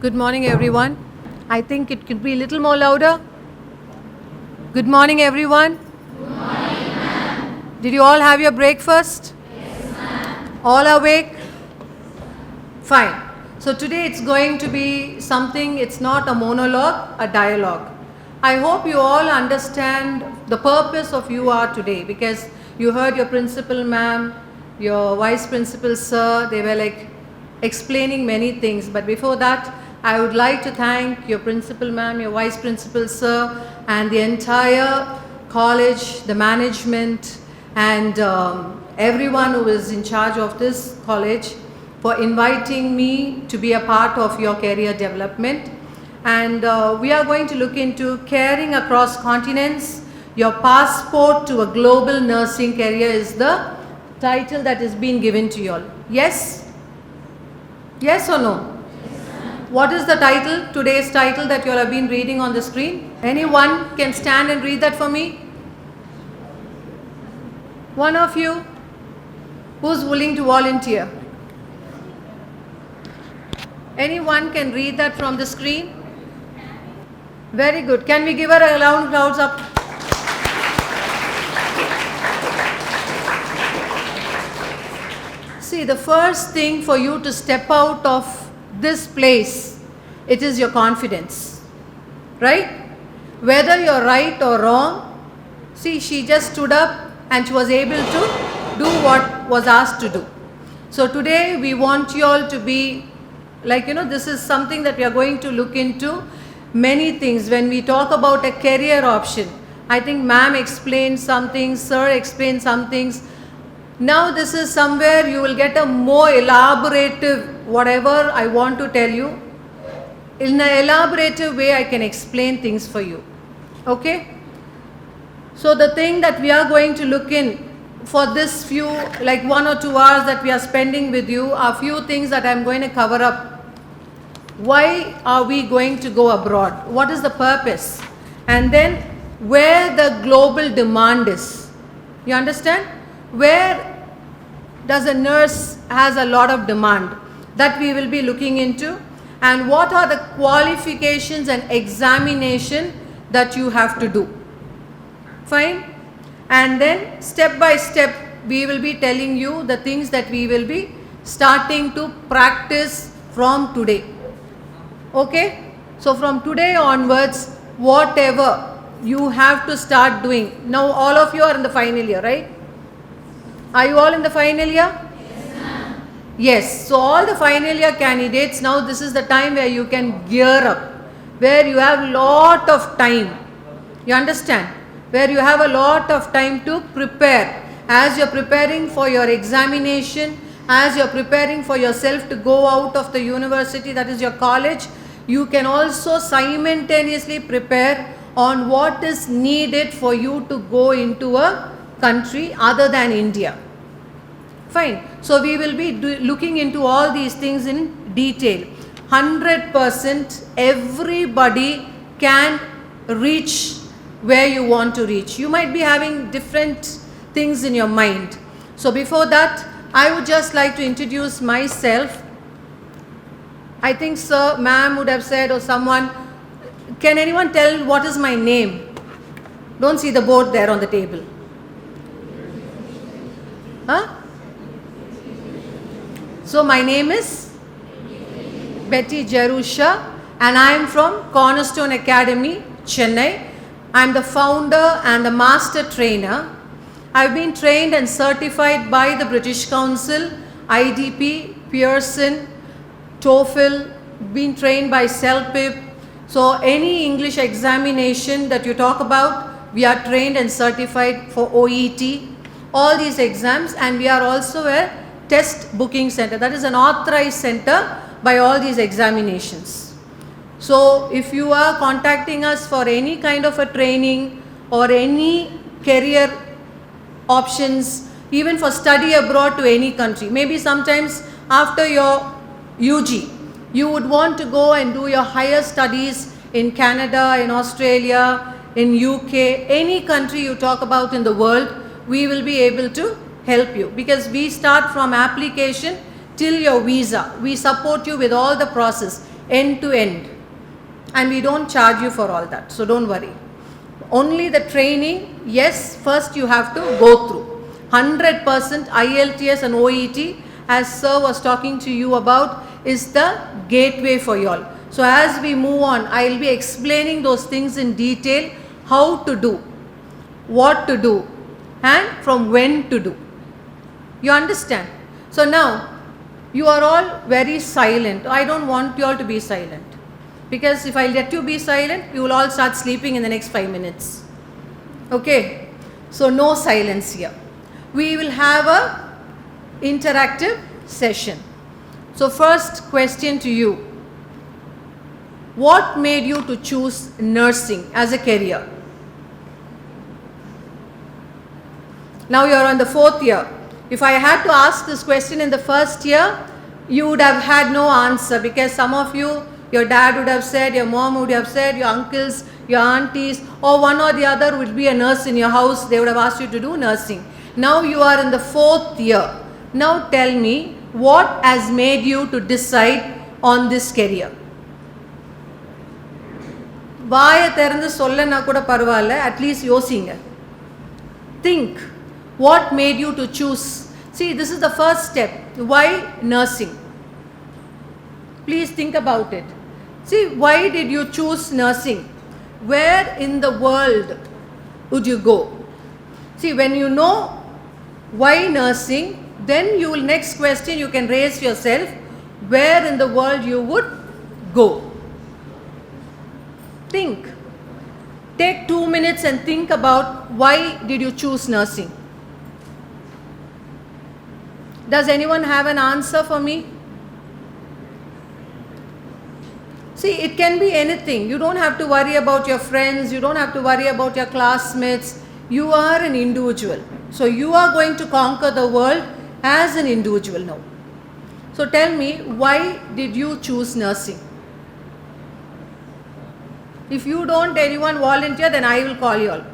Good morning, everyone. I think it could be a little more louder. Good morning, everyone. Good morning, ma'am. Did you all have your breakfast? Yes, ma'am. All awake? Fine. So today it's going to be something, it's not a monologue, a dialogue. I hope you all understand the purpose of you are today, because you heard your principal ma'am, your vice principal sir, they were like explaining many things. But before that, I would like to thank your principal ma'am, your vice principal sir, and the entire college, the management, and everyone who is in charge of this college for inviting me to be a part of your career development. And we are going to look into caring across continents. Your passport to a global nursing career is the title that is being given to you all. Yes? Yes or no? What is the title, today's title that you all have been reading on the screen? Anyone can stand and read that for me? One of you? Who's willing to volunteer? Anyone can read that from the screen? Very good. Can we give her a round of applause? See, the first thing for you to step out of this place, it is your confidence, right? Whether you're right or wrong, see, she just stood up and she was able to do what was asked to do. So today we want you all to be like, this is something that we are going to look into many things. When we talk about a career option, I think ma'am explained some things, sir explained some things. Now this is somewhere you will get a more elaborative whatever I want to tell you. In an elaborative way I can explain things for you. Okay? So the thing that we are going to look in for this few, like 1 or 2 hours that we are spending with you, are few things that I am going to cover up. Why are we going to go abroad? What is the purpose? And then where the global demand is. You understand? Where does a nurse has a lot of demand? That we will be looking into. And what are the qualifications and examination that you have to do. Fine? And then step by step we will be telling you the things that we will be starting to practice from today. Okay? So from today onwards, whatever you have to start doing. Now all of you are in the final year, right? Are you all in the final year? Yes, ma'am. Yes. So all the final year candidates, now this is the time where you can gear up, where you have lot of time. You understand? Where you have a lot of time to prepare. As you're preparing for your examination, as you're preparing for yourself to go out of the university, that is your college, you can also simultaneously prepare on what is needed for you to go into a country other than India. Fine. So we will be looking into all these things in detail. 100% everybody can reach where you want to reach. You might be having different things in your mind. So before that, I would just like to introduce myself. I think sir, ma'am would have said, or someone, can anyone tell what is my name? Don't see the board there on the table. Huh? So my name is Betty Jerushah and I am from Kornerstone Academy, Chennai. I am the founder and the master trainer. I have been trained and certified by the British Council, IDP, Pearson, TOEFL, been trained by CELPIP. So any English examination that you talk about, we are trained and certified for OET. All these exams, and we are also a test booking center, that is an authorized center by all these examinations. So if you are contacting us for any kind of a training or any career options, even for study abroad to any country, maybe sometimes after your UG you would want to go and do your higher studies in Canada, in Australia, in UK, any country you talk about in the world, we will be able to help you, because we start from application till your visa. We support you with all the process. end to end. And we don't charge you for all that, so don't worry. Only the training, yes, first you have to go through. 100% IELTS and OET, as Sir was talking to you about, is the gateway for you all. So as we move on, I will be explaining those things in detail, how to do, what to do, and from when to do. You understand? So now, you are all very silent. I don't want you all to be silent. Because if I let you be silent, you will all start sleeping in the next 5 minutes. Okay? So no silence here. We will have a interactive session. So first question to you. What made you to choose nursing as a career? Now you are on the 4th year. If I had to ask this question in the first year, you would have had no answer, because some of you, your dad would have said, your mom would have said, your uncles, your aunties, or one or the other would be a nurse in your house. They would have asked you to do nursing. Now you are in the 4th year. Now tell me, what has made you to decide on this career? வாயை திறந்து சொல்லனா கூட பரவாயில்ல, at least யோசிங்க. Think. What made you to choose? See, this is the first step. Why nursing? Please think about it. See, why did you choose nursing? Where in the world would you go? See, when you know why nursing, then you will, next question you can raise yourself, where in the world you would go. Think. Take 2 minutes and think about why did you choose nursing. Does anyone have an answer for me? See, it can be anything. You don't have to worry about your friends. You don't have to worry about your classmates. You are an individual. So you are going to conquer the world as an individual now. So tell me, why did you choose nursing? If you don't, anyone volunteer, then I will call you all.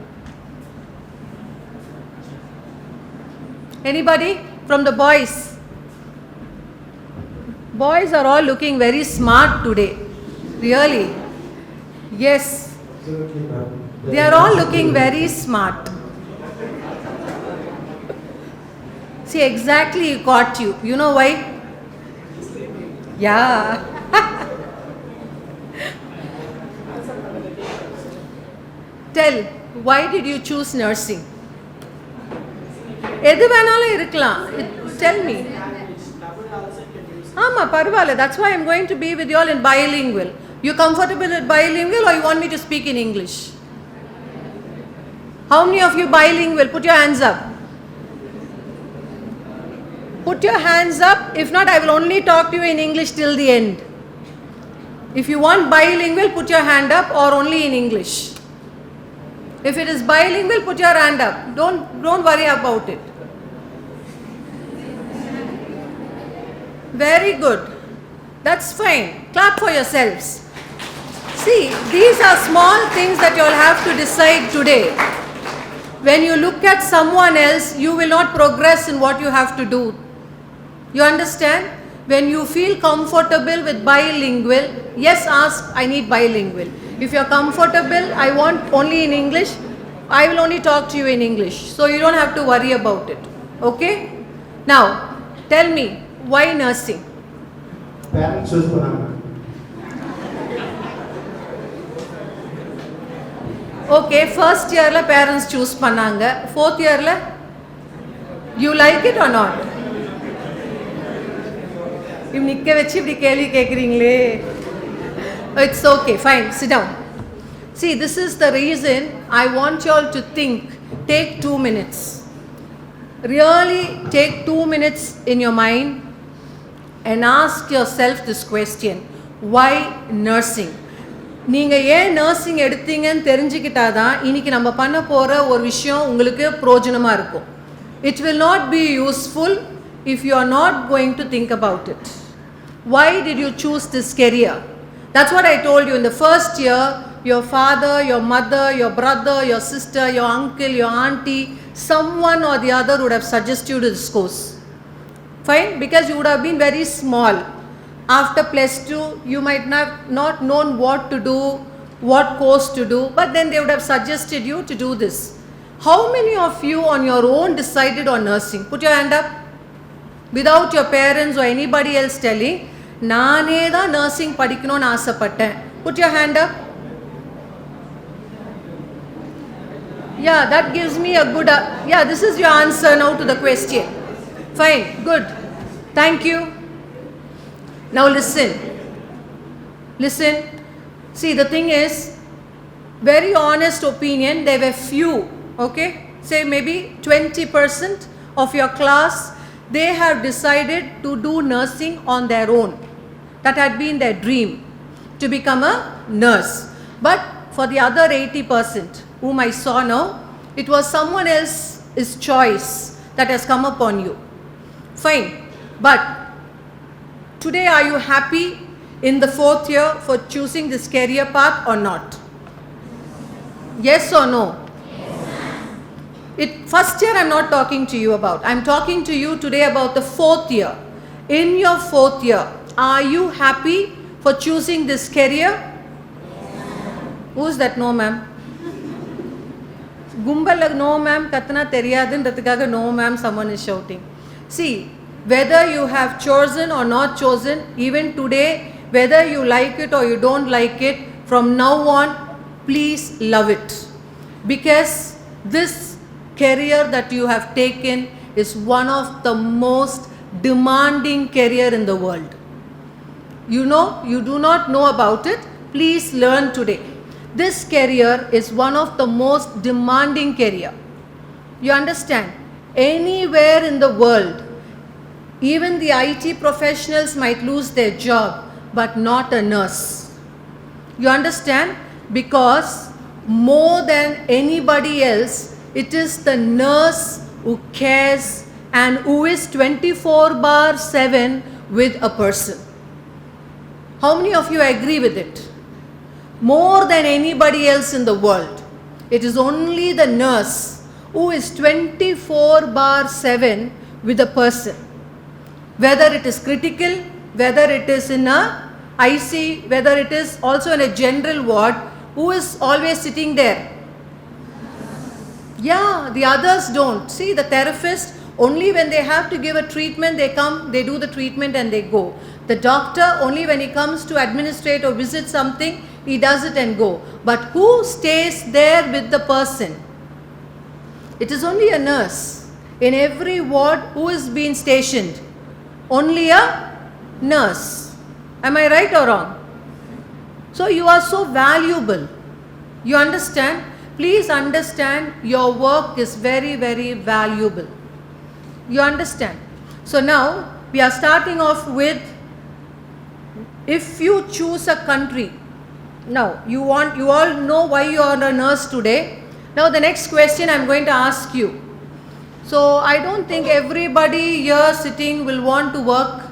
Anybody from the boys? Boys are all looking very smart today. Really? Yes. They are all looking very smart. See, exactly, he caught you. You know why? Yeah. Tell, why did you choose nursing? எது வேணாலும் இருக்கலாம். Tell me. ஆமா பரவாயில்ல. That's why I'm going to be with you all in bilingual. You comfortable with bilingual, or you want me to speak in English? How many of you bilingual? Put your hands up. Put your hands up. If not, I will only talk to you in English till the end. If you want bilingual, put your hand up, or only in English. If it is bilingual, put your hand up. Don't worry about it. Very good. That's fine. Clap for yourselves. See, these are small things that you will have to decide today. When you look at someone else, you will not progress in what you have to do. You understand? When you feel comfortable with bilingual, yes, ask, I need bilingual. If you are comfortable, I want only in English, I will only talk to you in English. So you don't have to worry about it. Okay? Now, tell me, why nursing? Parents choose பண்ணாங்க. Okay, first year la parents choose பண்ணாங்க. Fourth year la, you like it or not? இவ் நிக்க வச்சு இப்படி கேள்வி கேட்குறீங்களே. It's okay, fine, sit down. See, this is the reason I want you all to think. Take 2 minutes. Really take 2 minutes in your mind and ask yourself this question. Why nursing? நீங்கள் ஏன் nursing எடுத்தீங்கன்னு தெரிஞ்சுக்கிட்டாதான் இன்னைக்கு நம்ம பண்ண போகிற ஒரு விஷயம் உங்களுக்கு பிரயோஜனமாக இருக்கும். It will not be useful if you are not going to think about it. Why did you choose this career? That's what I told you in the first year. Your father, your mother, your brother, your sister, your uncle, your auntie, someone or the other would have suggested you to this course. Fine? Because you would have been very small. After plus 2, you might not known what to do, what course to do, but then they would have suggested you to do this. How many of you on your own decided on nursing? Put your hand up. Without your parents or anybody else telling, நானே தான் nursing படிக்கணும்னு ஆசைப்பட்டேன். Put your hand up. Yeah, that gives me a good, yeah, this is your answer now to the question. Fine, good. Thank you. Now listen. Listen. See, the thing is, very honest opinion, there were few, okay? Say maybe 20% of your class, they have decided to do nursing on their own. That had been their dream, to become a nurse. But for the other 80% whom I saw now, it was someone else's choice that has come upon you. Fine. But today, are you happy in the 4th year for choosing this career path or not? Yes or no? First year I'm not talking to you about. I'm talking to you today about the 4th year. In your 4th year, are you happy for choosing this career? Who's that? No, ma'am. Gumbala, no, ma'am. Katna teriyadundradhukaga no, ma'am. Someone is shouting. See, whether you have chosen or not chosen, even today, whether you like it or you don't like it, from now on, please love it. Because this career that you have taken is one of the most demanding career in the world. You know, you do not know about it, please learn today. This career is one of the most demanding career. You understand? Anywhere in the world, even the IT professionals might lose their job, but not a nurse. You understand? Because more than anybody else, it is the nurse who cares and who is 24/7 with a person. How many of you agree with it? More than anybody else in the world, it is only the nurse who is 24/7 with a person. Whether it is critical, whether it is in a IC, whether it is also in a general ward, who is always sitting there? Yeah, the others don't. See, the therapist, only when they have to give a treatment, they come, they do the treatment and they go. The doctor, only when he comes to administrate or visit something, he does it and go. But who stays there with the person? It is only a nurse. In every ward, who is being stationed? Only a nurse. Am I right or wrong? So you are so valuable. You understand? Please understand, your work is very, very valuable. You understand? So now we are starting off with, if you choose a country. Now you all know why you are a nurse today. Now the next question I'm going to ask you. So I don't think everybody here sitting will want to work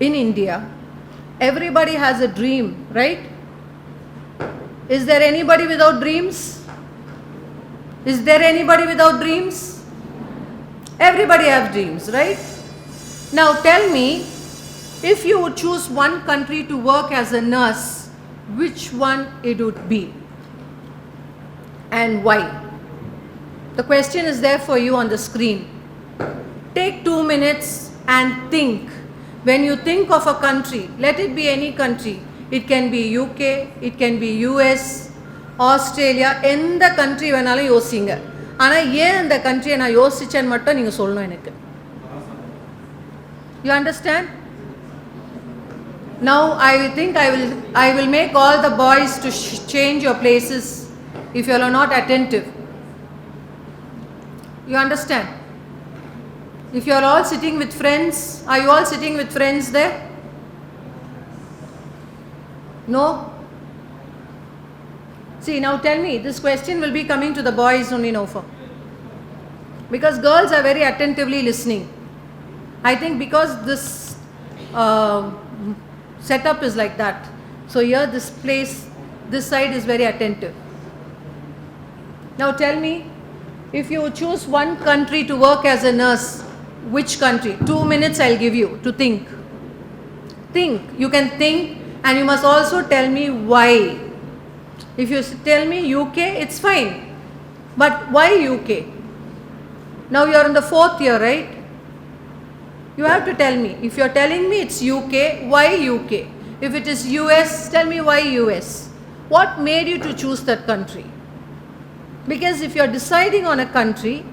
in India. Everybody has a dream, right? Is there anybody without dreams? Is there anybody without dreams? Everybody have dreams, right? Now tell me, if you would choose one country to work as a nurse, which one it would be? And why? The question is there for you on the screen. Take 2 minutes and think. When you think of a country, let it be any country. It can be UK, it can be US, Australia, எந்த country வேணாலும் யோசிங்க. ஆனால் ஏன் அந்த country நான் யோசிச்சேன்னு மட்டும் நீங்கள் சொல்லணும் எனக்கு. You understand? Now I think I will make all the boys to change your places if you are not attentive. You understand? If you are all sitting with friends, are you all sitting with friends there? No? See, now tell me, this question will be coming to the boys only now for. Because girls are very attentively listening. I think because this setup is like that. So here this place, this side is very attentive. Now tell me, if you choose one country to work as a nurse, which country? 2 minutes I'll give you to think. Think. You can think and you must also tell me why. If you tell me UK, it's fine. But why UK? Now you are in the 4th year, right? You have to tell me. If you are telling me it's UK, why UK? If it is US, tell me why US. What made you to choose that country? Because if you are deciding on a country,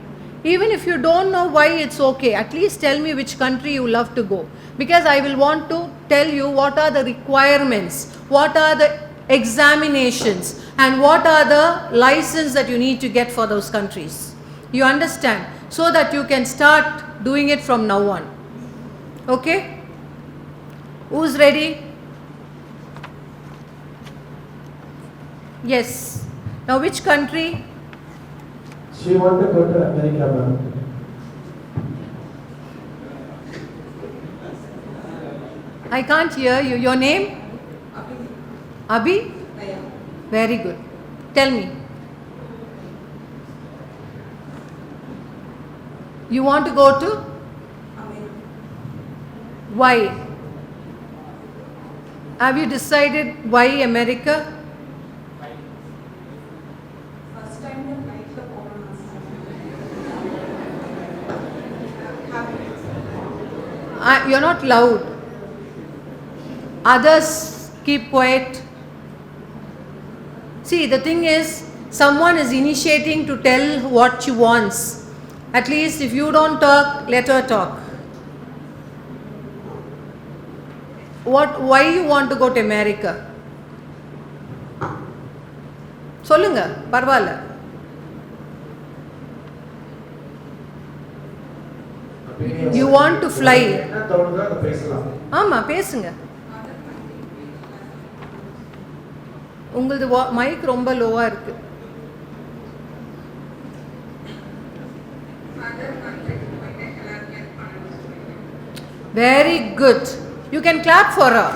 even if you don't know why it's okay, at least tell me which country you love to go. Because I will want to tell you what are the requirements, what are the examinations, and what are the license that you need to get for those countries. You understand? So that you can start doing it from now on. Okay? Who's ready? Yes. Now which country? She want to go to America, ma'am. I can't hear you. Your name? Abhi? Very good. Tell me. You want to go to? Why? Have you decided why America? First time the flight the You're not loud. Others keep quiet. See, the thing is, someone is initiating to tell what she wants. At least if you don't talk, let her talk. Why you want to go to America? சொல்லுங்க பரவாயில்ல. You want to fly. என்ன தோணுதோ அதை பேசலாம். ஆமா பேசுங்க. உங்களது mic ரொம்ப லோவா இருக்கு. Very good. You can clap for her.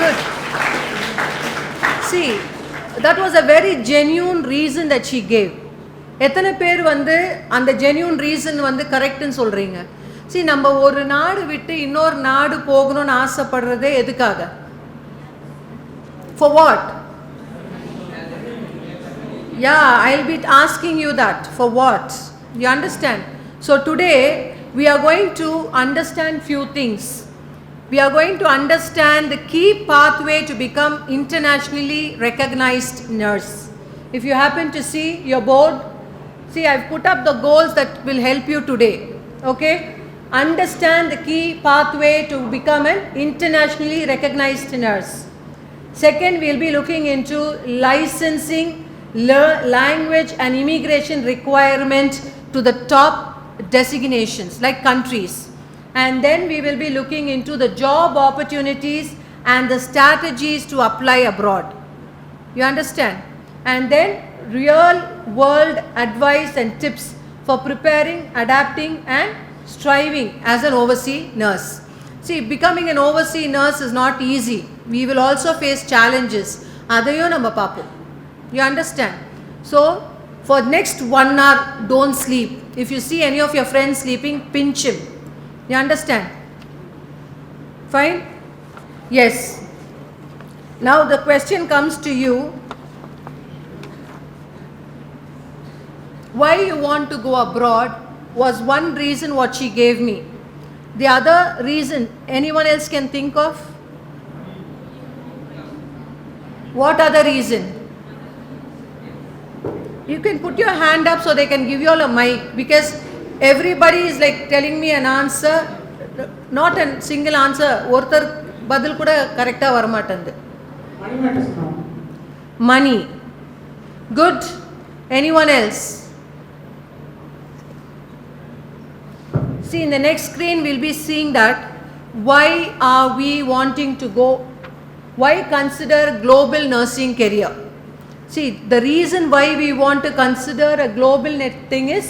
Good. See, that was a very genuine reason that she gave. எத்தனை பேர் வந்து அந்த genuine reason வந்து கரெக்ட்னு சொல்றீங்க? See, நம்ம ஒரு நாடு விட்டு இன்னொரு நாடு போகணும்னு ஆசைப்படுறதே எதுக்காக? For what? Yeah, I'll be asking you that. For what? You understand? So today we are going to understand few things. We are going to understand the key pathway to become internationally recognized nurse. If you happen to see your board, see, I've put up the goals that will help you today. Okay? Understand the key pathway to become an internationally recognized nurse. Second, we'll be looking into licensing, language and immigration requirement to the top designations like countries. And then we will be looking into the job opportunities and the strategies to apply abroad. You understand? And then real world advice and tips for preparing, adapting and striving as an overseas nurse. See, becoming an overseas nurse is not easy. We will also face challenges. Adayum nama paapom. You understand? So, for next 1 hour, don't sleep. If you see any of your friends sleeping, pinch him. You understand? Fine? Yes. Now the question comes to you. Why you want to go abroad was one reason what she gave me. The other reason, anyone else can think of? What other reason? You can put your hand up so they can give you all a mic, because everybody is like telling me an answer, not a single answer. ஒருத்தர் பதில் கூட கரெக்டா வர மாட்டேங்குது. Money matters now. Money. Good. Anyone else? See, in the next screen we'll be seeing that why are we wanting to go, why consider global nursing career. See, the reason why we want to consider a global thing is,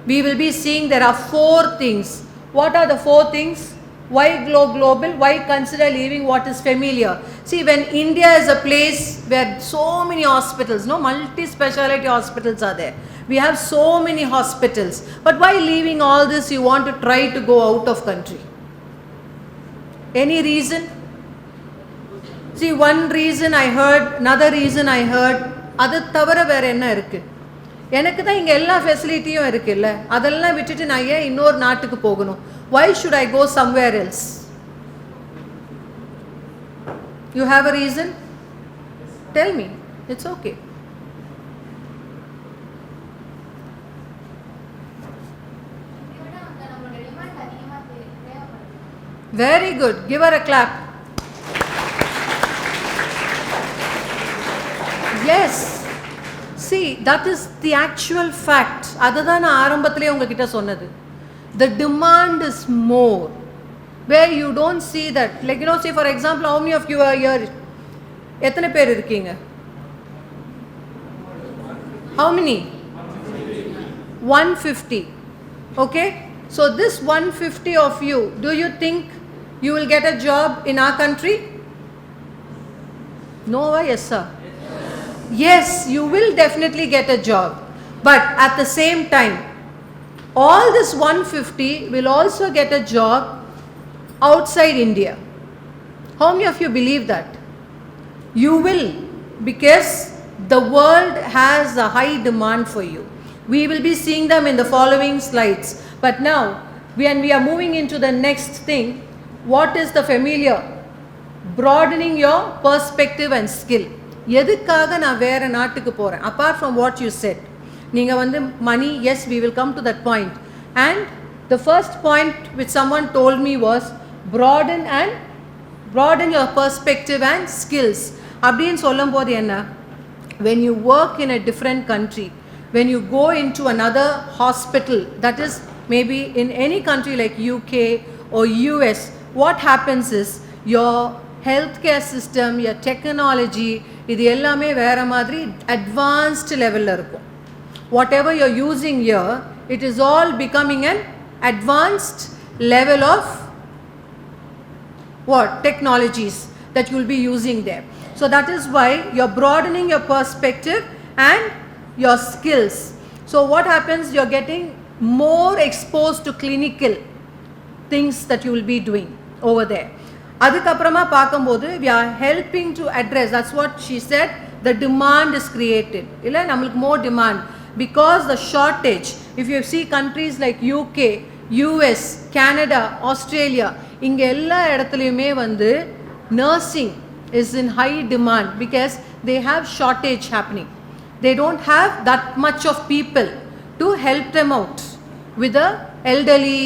we will be seeing there are 4 things. What are the 4 things? Why global? Why consider leaving what is familiar? See, when India is a place where so many hospitals, no, multi-speciality hospitals are there. We have so many hospitals. But why leaving all this you want to try to go out of country? Any reason? See, one reason I heard, another reason I heard, அது தவிர வேற என்ன இருக்கு? எனக்கு தான் இங்க எல்லா ஃபெசிலிட்டியும் இருக்குல்ல, அதெல்லாம் விட்டுட்டு நான் ஏன் இன்னொரு நாட்டுக்கு போகணும்? Why should I go somewhere else? You have a reason? Tell me. It's okay. Very good. Give her a clap. Yes. See, that is the actual fact. அதுதான் நான் ஆரம்பத்திலே உங்ககிட்ட சொன்னது. The demand is more. Where you don't see that. Like, say for example, how many of you are here? எத்தனை பேர் இருக்கீங்க? How many? 150. Okay? So this 150 of you, do you think you will get a job in our country? No or yes, sir? Yes, you will definitely get a job. But at the same time, all this 150 will also get a job outside India. How many of you believe that? You will, because the world has a high demand for you. We will be seeing them in the following slides. But now, when we are moving into the next thing, what is the familiar? Broadening your perspective and skill. எதுக்காக நான் வேற நாட்டுக்கு போறேன்? Apart from what you said, நீங்க வந்து money, yes, we will come to that point. And the first point which someone told me was broaden your perspective and skills. அப்படின்னு சொல்லும்போது என்ன? When you work in a different country, when you go into another hospital, that is maybe in any country like UK or US, what happens is your healthcare system, your technology, இது எல்லாமே வேற மாதிரி advanced levelல இருக்கும். Whatever you're using here, it is all becoming an advanced level of what? Technologies that you will be using there. So that is why you're broadening your perspective and your skills. So what happens? You're getting more exposed to clinical things that you will be doing over there. அதுக்கப்புறமா பார்க்கும்போது we are helping to address, that's what she said, the demand is created. இல்லை, நம்மளுக்கு more demand because the shortage. If you see countries like UK, US, Canada, Australia, இங்க எல்லா இடத்துலையுமே வந்து nursing is in high demand because they have shortage happening. They don't have that much of people to help them out with the elderly,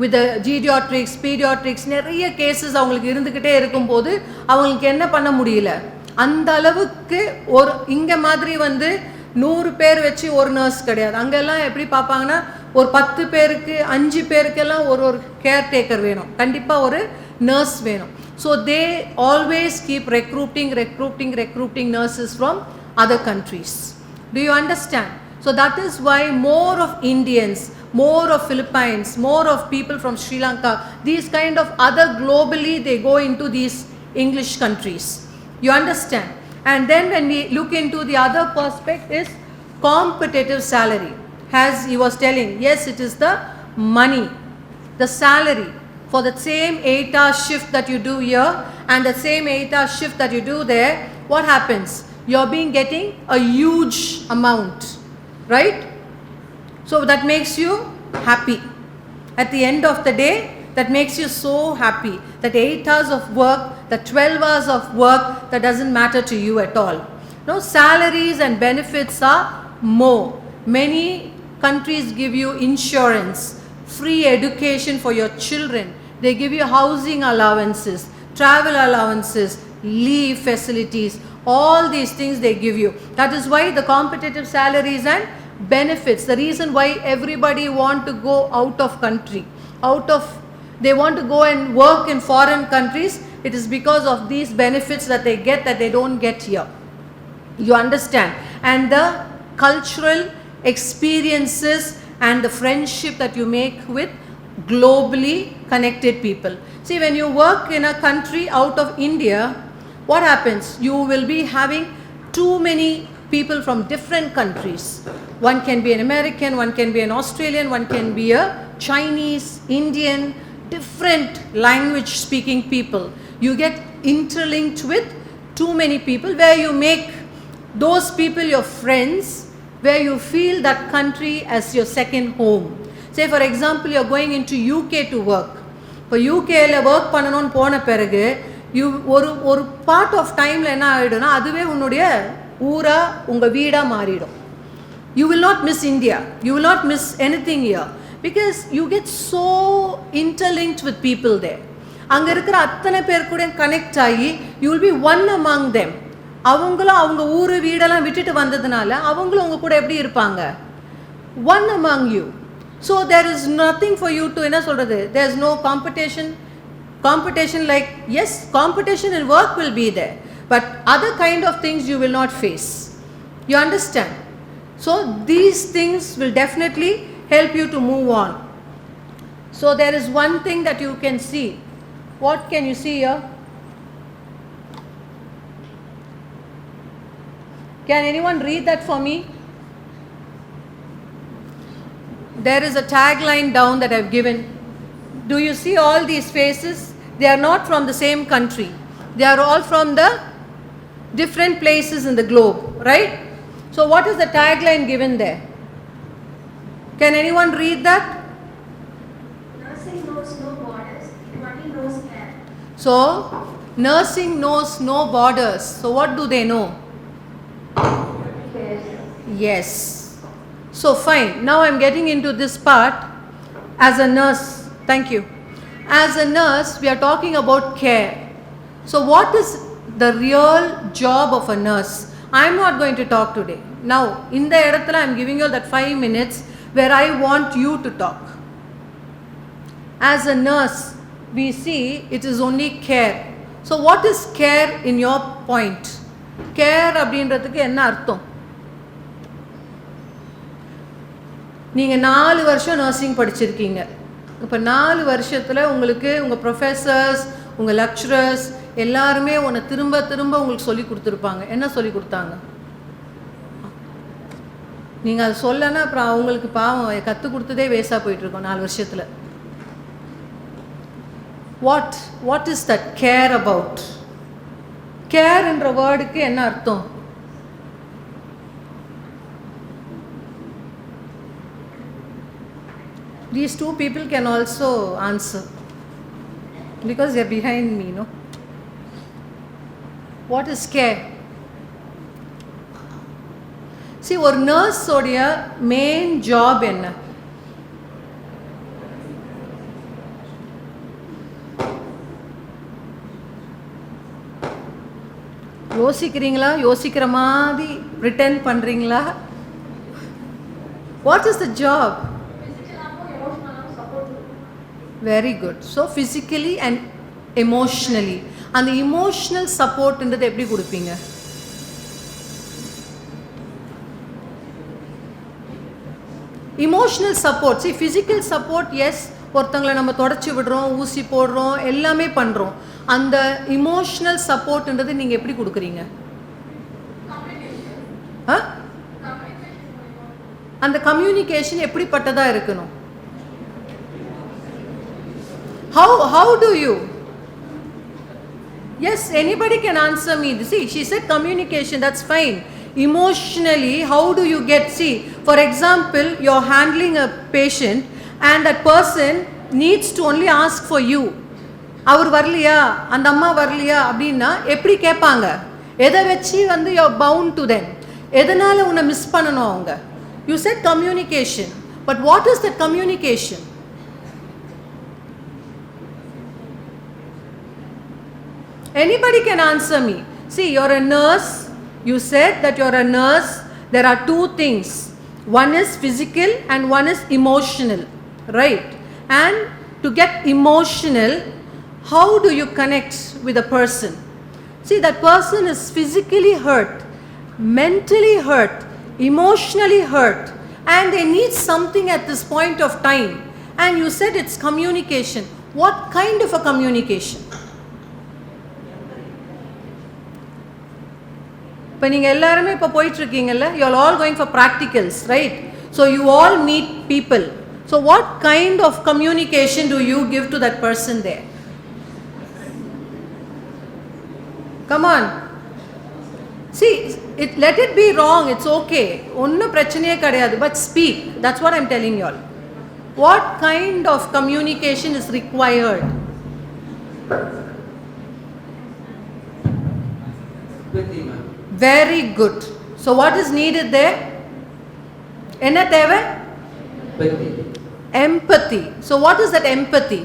with the geriatrics, pediatrics. நிறைய cases அவங்களுக்கு இருந்துக்கிட்டே இருக்கும்போது அவங்களுக்கு என்ன பண்ண முடியல, அந்த அளவுக்கு ஒரு இங்க மாதிரி வந்து 100 பேர் வச்சு ஒரு நர்ஸ் கிடையாது. அங்கெல்லாம் எப்படி பார்ப்பாங்கன்னா ஒரு 10 பேருக்கு 5 பேருக்கெல்லாம் ஒரு கேர் டேக்கர் வேணும், கண்டிப்பாக ஒரு நர்ஸ் வேணும். So they always keep recruiting nurses from other countries. Do you understand? So that is why more of Indians, more of Philippines, more of people from Sri Lanka, these kind of other globally, they go into these English countries. You understand? And then when we look into the other perspective is competitive salary. As he was telling, yes, it is the money, the salary for the same 8-hour shift that you do here and the same 8-hour shift that you do there. What happens? You're getting a huge amount, right? So that makes you happy. At the end of the day, that makes you so happy. That 8 hours of work, that 12 hours of work, that doesn't matter to you at all. No, salaries and benefits are more. Many countries give you insurance, free education for your children. They give you housing allowances, travel allowances, leave facilities. All these things they give you. That is why the competitive salaries and benefits, the reason why everybody want to go out of country, they want to go and work in foreign countries, it is because of these benefits that they get that they don't get here. You understand? And the cultural experiences and the friendship that you make with globally connected people. See, when you work in a country out of India, what happens? You will be having too many people from different countries. One can be an American, one can be an Australian, one can be a Chinese, Indian, different language speaking people. You get interlinked with too many people, where you make those people your friends, where you feel that country as your second home. Say for example, you are going into UK to work. இப்போ யூகேயில் work பண்ணணும்னு போன பிறகு ஒரு part of டைமில் என்ன ஆகிடும்னா அதுவே உன்னுடைய ஊராக உங்கள் வீடாக மாறிடும். You will not miss India, you will not miss anything here, because you get so interlinked with people there. அங்கே இருக்கிற அத்தனை பேர் கூட கனெக்ட் ஆகி you will be one among them. அவங்களும் அவங்க ஊர் வீடெல்லாம் விட்டுட்டு வந்ததுனால அவங்களும் உங்கள் கூட எப்படி இருப்பாங்க? One among you. So there is nothing for you to என்ன சொல்றது, there is no competition like, yes, competition in work will be there, but other kind of things you will not face. You understand? So these things will definitely help you to move on. So there is one thing that you can see. What can you see here? Can anyone read that for me? There is a tagline down that I have given. Do you see all these faces? They are not from the same country. They are all from the different places in the globe, right? So what is the tagline given there? Can anyone read that? Nursing knows no borders, it only knows care. So nursing knows no borders. So what do they know? Care. Yes. So fine, now I am getting into this part. As a nurse, thank you. As a nurse, we are talking about care. So what is the real job of a nurse? I am not going to talk today. Now, in the edathila I am giving you that 5 minutes where I want you to talk. As a nurse, we see it is only care. So what is care in your point? Care அப்படின்றதுக்கு என்ன அர்த்தம்? நீங்கள் 4 வருஷம் nursing படிச்சிருக்கீங்க. இப்போ 4 வருஷத்தில் உங்களுக்கு உங்கள் ப்ரொஃபஸர்ஸ், உங்கள் லெக்சரர்ஸ் எல்லாருமே உன்னை திரும்ப திரும்ப உங்களுக்கு சொல்லி கொடுத்துருப்பாங்க. என்ன சொல்லி கொடுத்தாங்க? நீங்கள் அது சொல்லனா அப்புறம் அவங்களுக்கு பாவம் கற்றுக் கொடுத்ததே வேஸ்ட்டாக போயிட்டுருக்கோம் 4 வருஷத்தில். What is that care about? கேர்ன்ற வேர்டுக்கு என்ன அர்த்தம்? These two people can also answer because they are behind me, no? What is care? See, ஒரு nurse உடைய main job என்ன? யோசிக்கிறீங்களா? யோசிக்கிற மாதிரி pretend பண்றீங்களா? What is the job? Very good. So physically and emotionally. And the emotional support ன்றது எப்படி கொடுப்பீங்க? Emotional support. See, physical support, yes, ஒருத்தங்களை நம்ம தொடச்சி விடுறோம், ஊசி போடுறோம், எல்லாமே பண்ணுறோம். அந்த emotional support ன்றது நீங்கள் எப்படி கொடுக்குறீங்க? அந்த கம்யூனிகேஷன் எப்படிப்பட்டதாக இருக்கணும்? How do you? Yes, anybody can answer me. See, she said communication, that's fine. Emotionally, how do you get? See, for example, you're handling a patient and that person needs to only ask for you. அவர் வரலையா, அந்த அம்மா வரலையா அப்படின்னா எப்படி கேட்பாங்க? எதை வச்சு வந்து you're bound to them. எதனால உன்னை மிஸ் பண்ணணும் அவங்க? You said communication. But what is that communication? Anybody can answer me. See, you're a nurse. You said that you're a nurse. There are two things. One is physical and one is emotional. Right? And to get emotional, how do you connect with a person? See, that person is physically hurt, mentally hurt, emotionally hurt, and they need something at this point of time. And you said it's communication. What kind of a communication? இப்போ நீங்கள் எல்லாருமே இப்போ போயிட்டுருக்கீங்கல்ல, you are all going for practicals, right? So you all meet people. So what kind of communication do you give to that person there? Come on. See, let it be wrong, it's okay. ஒன்றும் பிரச்சனையே கிடையாது. But speak. That's what I'm telling you all. What kind of communication is required? Very good. So what is needed there? என்ன தேவை? Empathy. So what is that empathy?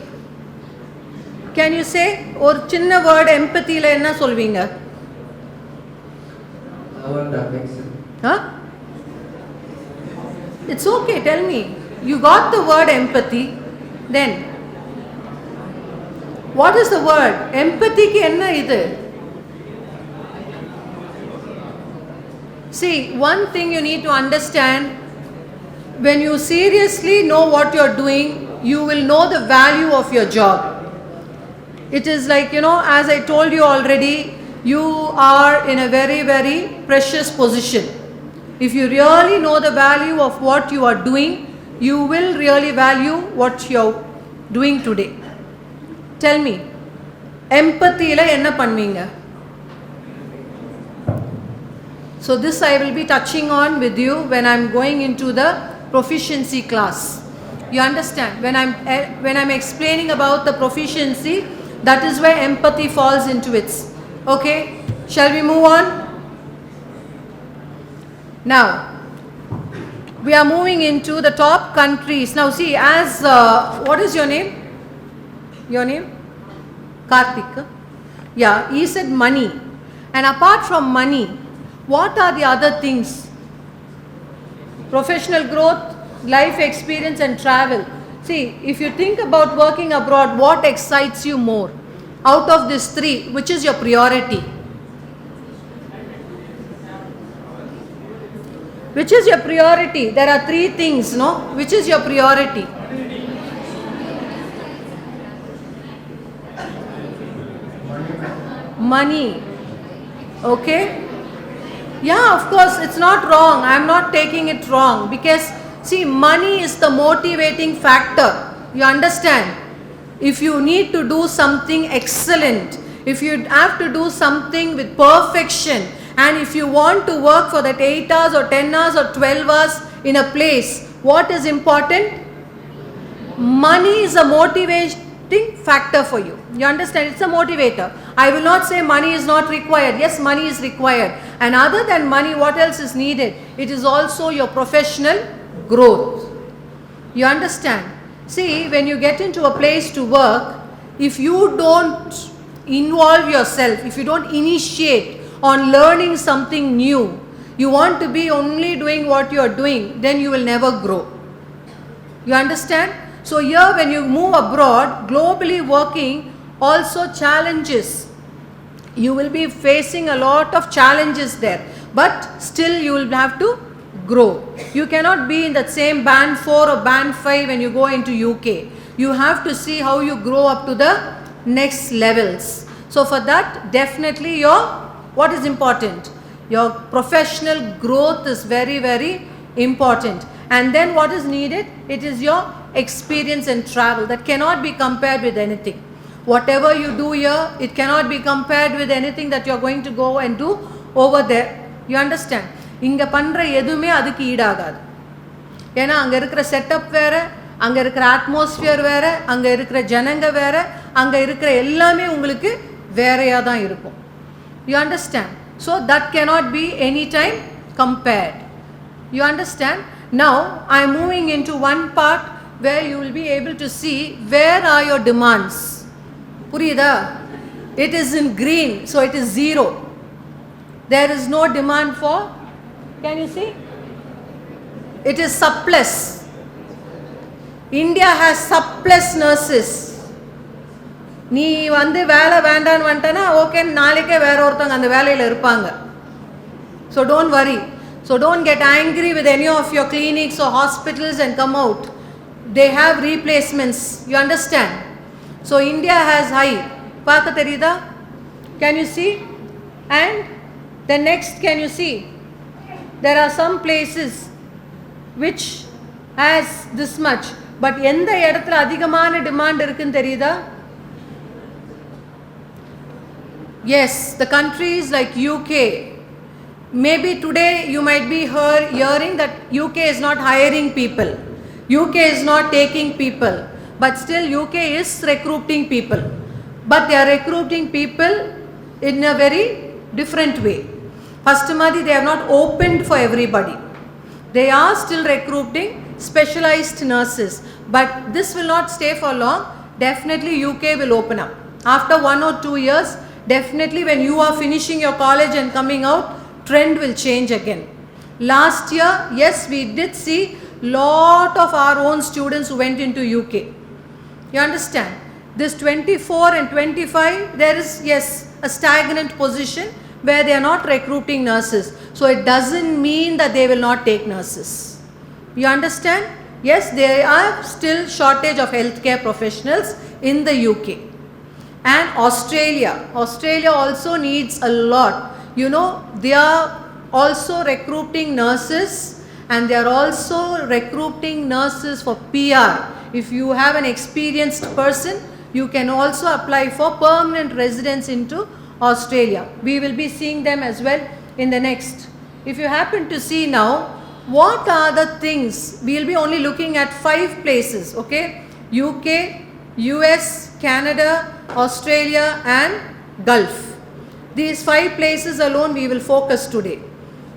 Can you say ஒரு சின்ன word empathyல என்ன சொல்வீங்க? Huh? It's okay, tell me. You got the word empathy, then what is the word? Empathy க்கு என்ன இது? See, one thing you need to understand, when you seriously know what you're doing, you will know the value of your job. It is like, as I told you already, you are in a very, very precious position. If you really know the value of what you are doing, you will really value what you're doing today. Tell me, empathy la enna panveenga? So this I will be touching on with you when I'm going into the proficiency class. You understand? When I'm explaining about the proficiency, that is where empathy falls into it. Okay? Shall we move on? Now, we are moving into the top countries. Now see, as what is your name? Your name? Karthik. Yeah, he said money. And apart from money, what are the other things? Professional growth, life experience and travel. See, if you think about working abroad, what excites you more? Out of these three, which is your priority? Which is your priority? There are three things, no? Which is your priority? Money. Okay? Yeah, of course, it's not wrong. I'm not taking it wrong, because see, money is the motivating factor. You understand? If you need to do something excellent, if you have to do something with perfection, and if you want to work for that 8 hours or 10 hours or 12 hours in a place, what is important? Money is a motivating factor for you. You understand? It's a motivator. I will not say money is not required. Yes, money is required. And other than money, what else is needed? It is also your professional growth. You understand? See, when you get into a place to work, if you don't involve yourself, if you don't initiate on learning something new, you want to be only doing what you are doing, then you will never grow. You understand? So here, when you move abroad, globally working, also challenges. You will be facing a lot of challenges there, but still you will have to grow. You cannot be in that same band 4 or band 5 when you go into UK. You have to see how you grow up to the next levels. So for that, definitely what is important? Your professional growth is very, very important. And then what is needed? It is your experience and travel that cannot be compared with anything. Whatever you do here, it cannot be compared with anything that you are going to go and do over there. You understand? இங்கே பண்ணுற எதுவுமே அதுக்கு ஈடாகாது. ஏன்னா அங்கே இருக்கிற setup வேறு, அங்கே இருக்கிற அட்மாஸ்பியர் வேறு, அங்கே இருக்கிற ஜனங்க வேறு, அங்கே இருக்கிற எல்லாமே உங்களுக்கு வேறையாக தான் இருக்கும். You understand? So that cannot be any time compared. You understand? Now I am moving into one part where you will be able to see where are your demands. புரியுதா? It is in green, so it is 0. There is no demand for. Can you see? It is surplus. India has surplus nurses. நீ வந்து வேலை வேண்டான்னு வந்துட்டனா okay, நாளைக்கே வேற ஒருத்தவங்க அந்த வேலையில் இருப்பாங்க. So don't worry. So don't get angry with any of your clinics or hospitals and come out. They have replacements. You understand? So India has high. பார்க்க தெரியுதா? Can you see? And Then next, can you see? There are some places which has this much. But எந்த இடத்துல அதிகமான demand இருக்குன்னு தெரியுதா? Yes, the countries like UK. Maybe today you might be hearing that UK is not hiring people. UK is not taking people. But still UK is recruiting people. But they are recruiting people in a very different way. First Madi, they have not opened for everybody. They are still recruiting specialized nurses. But this will not stay for long. Definitely UK will open up. After 1 or 2 years, definitely when you are finishing your college and coming out, trend will change again. Last year, yes, we did see lot of our own students who went into UK. You understand? This 24 and 25, there is, yes, a stagnant position where they are not recruiting nurses. So it doesn't mean that they will not take nurses. You understand? Yes, there are still shortage of healthcare professionals in the UK. And Australia also needs a lot. You know, they are also recruiting nurses, and they are also recruiting nurses for PR. If you have an experienced person, you can also apply for permanent residence into Australia. We will be seeing them as well in the next. If you happen to see now, what are the things? We will be only looking at 5 places, okay? UK, US, Canada, Australia and Gulf. These 5 places alone we will focus today.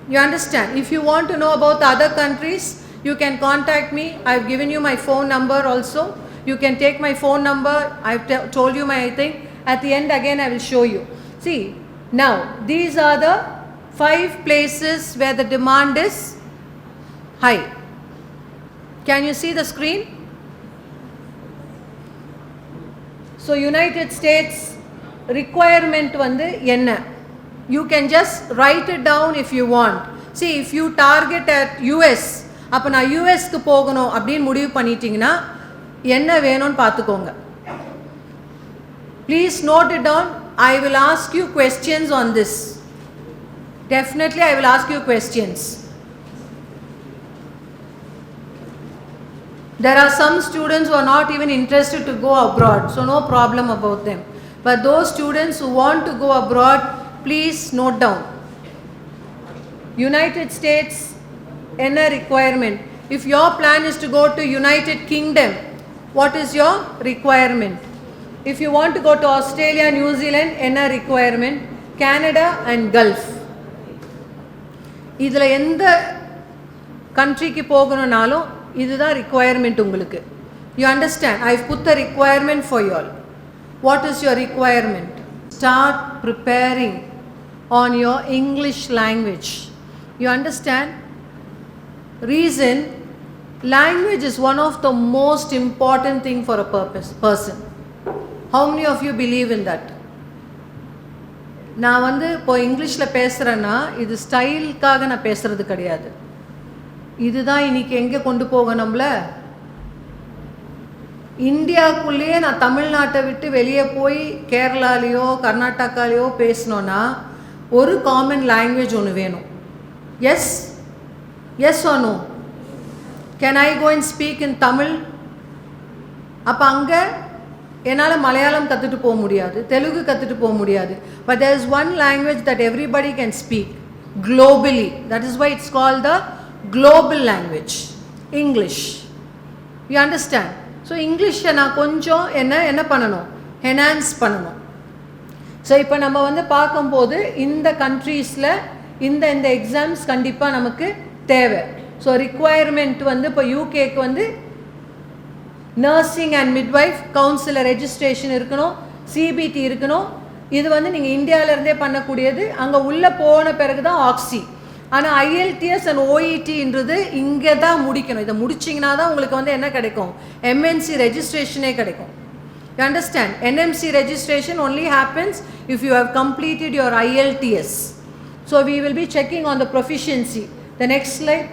You understand? If you want to know about the other countries, you can contact me. I've given you my phone number also. You can take my phone number. I've told you my thing. At the end again I will show you. See, now these are the 5 places where the demand is high. Can you see the screen? So United States requirement வந்து என்ன? You can just write it down if you want. See, if you target at US, அப்ப நான் USக்கு போகணும் அப்படின்னு முடிவு பண்ணிட்டீங்கன்னா என்ன வேணும்னு பார்த்துக்கோங்க. Please note it down. I will ask you questions on this. Definitely I will ask you questions. There are some students who are not even interested to go abroad, so no problem about them. But those students who want to go abroad, please note down. United States, enna requirement. If your plan is to go to United Kingdom, what is your requirement? If you want to go to Australia, New Zealand, enna requirement? Canada and Gulf. இதில் எந்த கண்ட்ரிக்கு போகணும்னாலும் இதுதான் requirement உங்களுக்கு. You understand? I've put the requirement for you all. What is your requirement? Start preparing on your English language. You understand? Reason, language is one of the most important thing for a person. How many of you believe in that? நான் வந்து இப்போ இங்கிலீஷில் பேசுகிறேன்னா இது ஸ்டைலுக்காக நான் பேசுகிறது கிடையாது. இதுதான் இன்னைக்கு எங்கே கொண்டு போக நம்மள இந்தியாவுக்குள்ளேயே நான் தமிழ்நாட்டை விட்டு வெளியே போய் கேரளாலேயோ கர்நாடகாலேயோ பேசணுன்னா ஒரு காமன் லாங்குவேஜ் ஒன்று வேணும். Yes or no? Can I go and speak in Tamil? அப்போ அங்கே என்னால் மலையாளம் கற்றுட்டு போக முடியாது, தெலுங்கு கற்றுட்டு போக முடியாது. But there is one language that everybody can speak globally. That is why it's called the global language, English. You understand? So இங்கிலீஷை நான் கொஞ்சம் என்ன பண்ணணும், என்ஹான்ஸ் பண்ணணும். ஸோ இப்போ நம்ம வந்து பார்க்கும்போது இந்த கண்ட்ரீஸில் இந்த எக்ஸாம்ஸ் கண்டிப்பாக நமக்கு தேவை. ஸோ ரிக்குவயர்மெண்ட் வந்து இப்போ யூகேக்கு வந்து nursing and midwife councillor registration இருக்கணும், சிபிடி இருக்கணும். இது வந்து நீங்கள் இந்தியாவிலேருந்தே பண்ணக்கூடியது. அங்கே உள்ளே போன பிறகு தான் ஆக்சி. ஆனால் ஐஎல்டிஎஸ் அண்ட் ஓஇடின்றது இங்கே தான் முடிக்கணும். இதை முடிச்சிங்கன்னா தான் உங்களுக்கு வந்து என்ன கிடைக்கும், எம்என்சி ரெஜிஸ்ட்ரேஷனே கிடைக்கும். You understand? NMC registration only happens if you have completed your IELTS. So we will be checking on the proficiency. The next slide.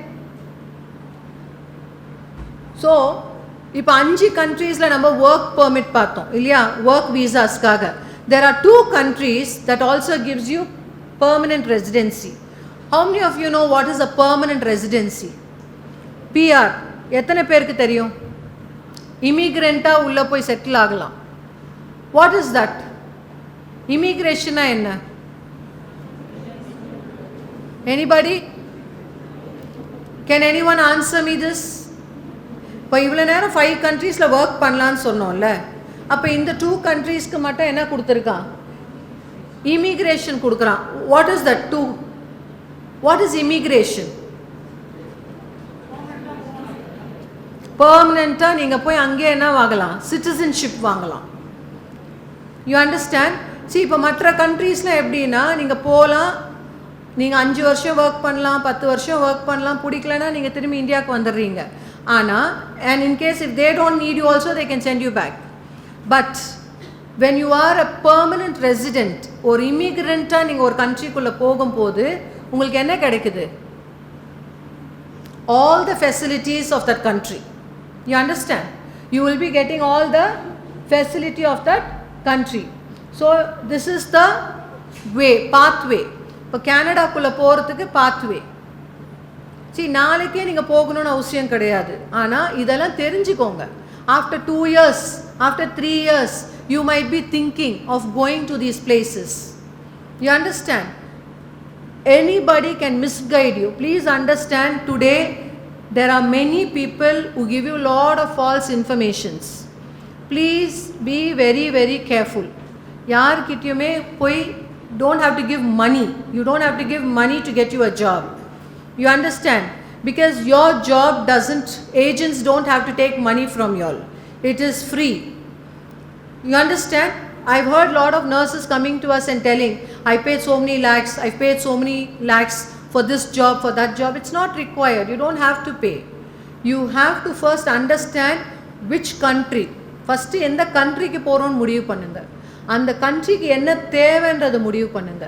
So இப்போ 5 countries நம்ம work permit பார்த்தோம் இல்லையா, work visasக்காக. There are 2 countries that also gives you permanent residency. How many of you know what is a permanent residency? PR எத்தனை பேருக்கு தெரியும்? இமிகிரண்டா உள்ள போய் settle ஆகலாம். What is that? இமிகிரேஷனா என்ன? Anybody? Can anyone answer me this? இப்போ இவ்வளோ நேரம் 5 countries ஒர்க் பண்ணலான்னு சொன்னோம்ல, அப்போ இந்த 2 countries மட்டும் என்ன கொடுத்துருக்கான்? இமிகிரேஷன் கொடுக்குறான். What is that 2? What is immigration? பெர்மனெண்ட்டாக நீங்கள் போய் அங்கே என்ன வாங்கலாம்? சிட்டிசன்ஷிப் வாங்கலாம். You understand? சரி, இப்போ மற்ற கண்ட்ரீஸில் எப்படின்னா நீங்கள் போகலாம், நீங்கள் 5 வருஷம் ஒர்க் பண்ணலாம், 10 வருஷம் ஒர்க் பண்ணலாம், பிடிக்கலன்னா நீங்கள் திரும்பி இந்தியாவுக்கு வந்துடுறீங்க. ஆனால் and in case if they don't need you also they can send you back. But when you are a permanent resident ஒரு இமிகிரண்ட்டாக நீங்கள் ஒரு கண்ட்ரிக்குள்ளே போகும்போது உங்களுக்கு என்ன கிடைக்குது? all the facilities of that country. You understand? You will be getting all the facility of that country. So this is the way, pathway. இப்போ கனடாக்குள்ளே போகிறதுக்கு pathway. சரி, நாளைக்கே நீங்கள் போகணும்னு அவசியம் கிடையாது. ஆனால் இதெல்லாம் தெரிஞ்சுக்கோங்க. After 2 years, after 3 years, you might be thinking of going to these places. You understand? Anybody can misguide you. Please understand, today there are many people who give you lot of false informations. Please be very very careful. யார்கிட்டயுமே போய் don't have to give money. You don't have to give money to get you a job. You understand? Because your job doesn't, agents don't have to take money from you all. It is free. You understand? I've heard lot of nurses coming to us and telling, I paid so many lakhs, I paid so many lakhs for this job, for that job. It's not required. You don't have to pay. You have to first understand which country. First எந்த கண்ட்ரிக்கு போகிறோன்னு முடிவு பண்ணுங்க. அந்த கண்ட்ரிக்கு என்ன தேவைன்றதை முடிவு பண்ணுங்க.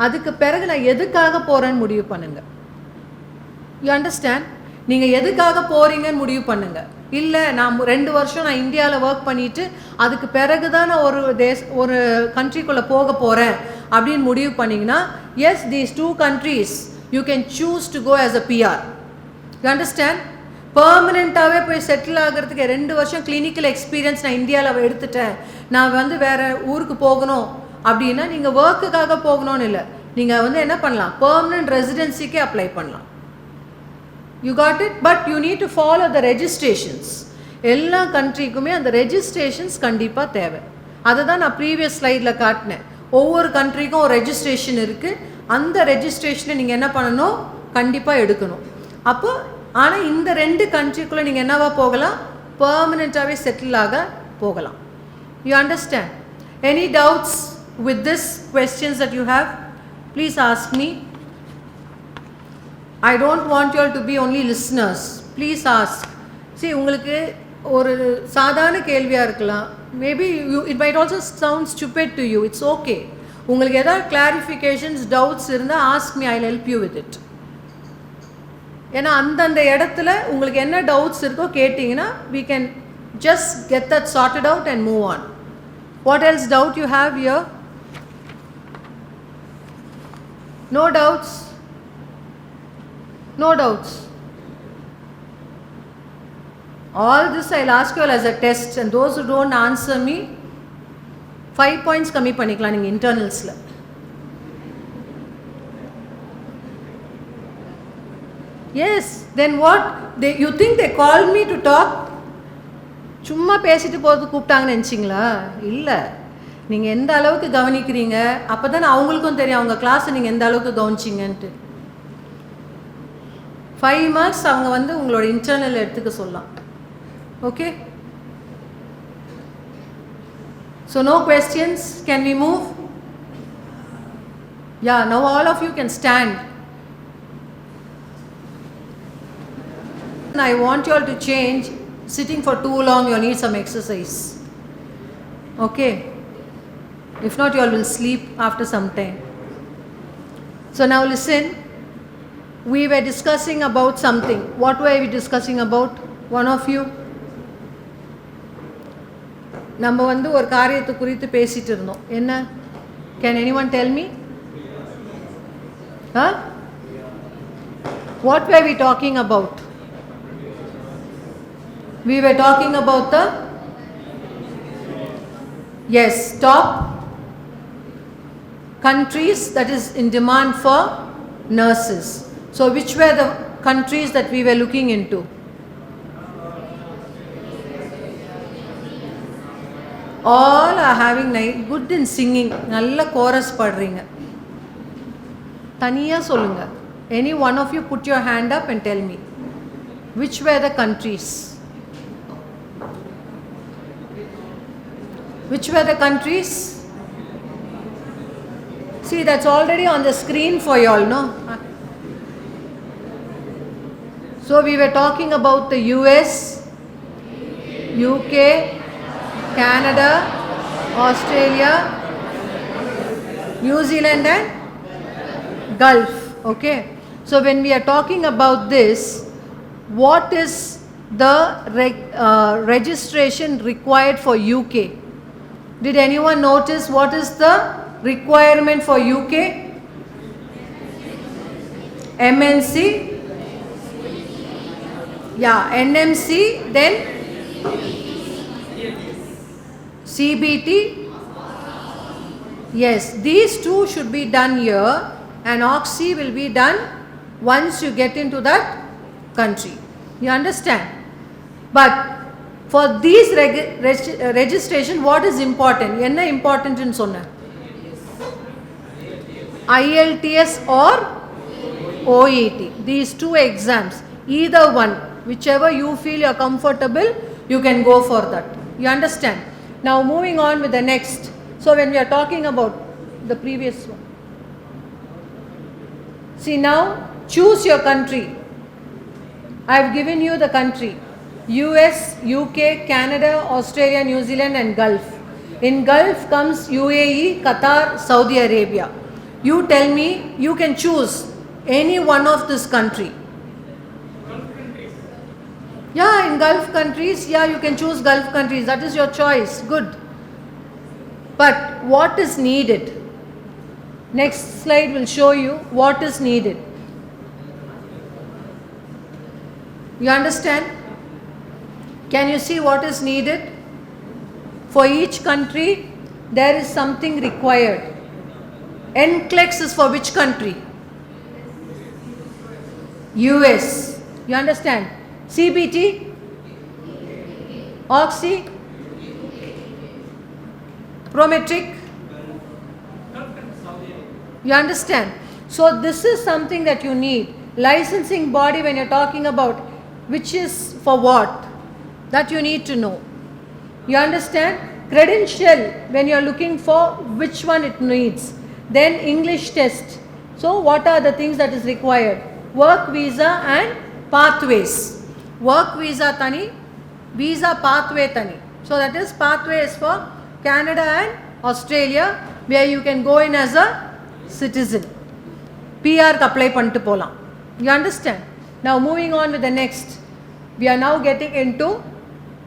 அதுக்கு பிறகு நான் எதுக்காக போகிறேன்னு முடிவு பண்ணுங்க. You understand? நீங்கள் எதுக்காக போகிறீங்கன்னு முடிவு பண்ணுங்க. இல்லை நான் 2 வருஷம் நான் இந்தியாவில் ஒர்க் பண்ணிவிட்டு அதுக்கு பிறகு தான் நான் ஒரு கண்ட்ரிக்குள்ளே போக போகிறேன் அப்படின்னு முடிவு பண்ணிங்கன்னா, S, these 2 countries you can choose to go as a PR. You understand? பெர்மனெண்ட்டாகவே போய் செட்டில் ஆகிறதுக்கு 2 வருஷம் கிளினிக்கல் எக்ஸ்பீரியன்ஸ் நான் இந்தியாவில் எடுத்துட்டேன், நான் வேறு ஊருக்கு போகணும் அப்படின்னா நீங்கள் ஒர்க்குக்காக போகணும்னு இல்லை, நீங்கள் என்ன பண்ணலாம்? பெர்மனெண்ட் ரெசிடென்சிக்கே அப்ளை பண்ணலாம். You got it? But you need to follow the registrations. எல்லா கண்ட்ரிக்குமே அந்த ரெஜிஸ்ட்ரேஷன்ஸ் கண்டிப்பாக தேவை. அதை தான் நான் ப்ரீவியஸ் ஸ்லைடில் காட்டினேன். ஒவ்வொரு கண்ட்ரிக்கும் ஒரு ரெஜிஸ்ட்ரேஷன் இருக்குது. அந்த ரெஜிஸ்ட்ரேஷனை நீங்கள் என்ன பண்ணணும்? கண்டிப்பாக எடுக்கணும். அப்போ ஆனால் இந்த 2 கண்ட்ரிக்குள்ளே நீங்கள் என்னவா போகலாம்? பெர்மனெண்ட்டாகவே செட்டில் ஆக போகலாம். You understand? Any doubts with this questions that you have? Please ask me. I don't want you all to be only listeners. Please ask. See, உங்களுக்கு ஒரு சாதாரண கேள்வியாக இருக்கலாம். Maybe it might also sound stupid to you. It's okay. உங்களுக்கு ஏதாவது clarifications, doubts இருந்தால் ask me. I'll help you with it. ஏன்னா அந்தந்த இடத்துல உங்களுக்கு என்ன டவுட்ஸ் இருக்கோ கேட்டிங்கன்னா we can just get that sorted out and move on. What else doubt you have here? No doubts? No doubts. All this I'll ask you all as a test, and those who don't answer me 5 points கம்மி பண்ணிக்கலாம் நீங்கள் இன்டர்னல்ஸில். Yes, then what? You think they called me to talk? சும்மா பேசிட்டு போகிறது கூப்பிட்டாங்கன்னு நினச்சிங்களா? இல்லை, நீங்கள் எந்த அளவுக்கு கவனிக்கிறீங்க அப்போ தானே அவங்களுக்கும் தெரியும் அவங்க கிளாஸை நீங்கள் எந்த அளவுக்கு கவனிச்சிங்கன்ட்டு. 5 marks அவங்க உங்களோட இன்டர்னல் எடுத்துக்க சொல்லலாம். Okay, so no questions. Can we move? Yeah, now all of you can stand. I want you all to change. Sitting for too long, you need some exercise. Okay, if not you all will sleep after some time. So now listen. We were discussing about something. What were we discussing about? One of you? நம்ம ஒரு காரியத்தை குறித்து பேசிட்டு இருந்தோம். என்ன? Can anyone tell me? Huh? What were we talking about? We were talking about the, yes, top countries that is in demand for nurses. So which were the countries that we were looking into? All are having good in singing. Nalla chorus padringa. Taniya solunga. Any one of you put your hand up and tell me. Which were the countries? Which were the countries? See, that's already on the screen for you all, no? So we were talking about the US, UK, Canada, Australia, New Zealand and Gulf. Okay. So when we are talking about this, what is the registration required for UK? Did anyone notice what is the requirement for UK? MNC? Yeah, NMC, then CBT. Yes, these two should be done here, and Oxy will be done once you get into that country. You understand? But for these registration, what is important? Enna important in sonna? IELTS or OET. These two exams, either one, whichever you feel you are comfortable, you can go for that. You understand? Now moving on with the next. So when we are talking about the previous one. See, now choose your country. I have given you the country. US, UK, Canada, Australia, New Zealand and Gulf. In Gulf comes UAE, Qatar, Saudi Arabia. You tell me, you can choose any one of this country. Yeah, in Gulf countries, yeah, you can choose Gulf countries. That is your choice. Good. But what is needed? Next slide will show you what is needed. You understand? Can you see what is needed? For each country, there is something required. NCLEX is for which country? US. You understand? CBT? Oxy? Prometric? You understand? So this is something that you need. Licensing body, when you're talking about which is for what, that you need to know. You understand? Credential, when you're looking for which one it needs. Then English test. So what are the things that is required? Work visa and pathways. Work visa tani, visa pathway tani. So that is pathway is for Canada and Australia, where you can go in as a citizen. PR apply pannittu polam. You understand? Now moving on with the next. We are now getting into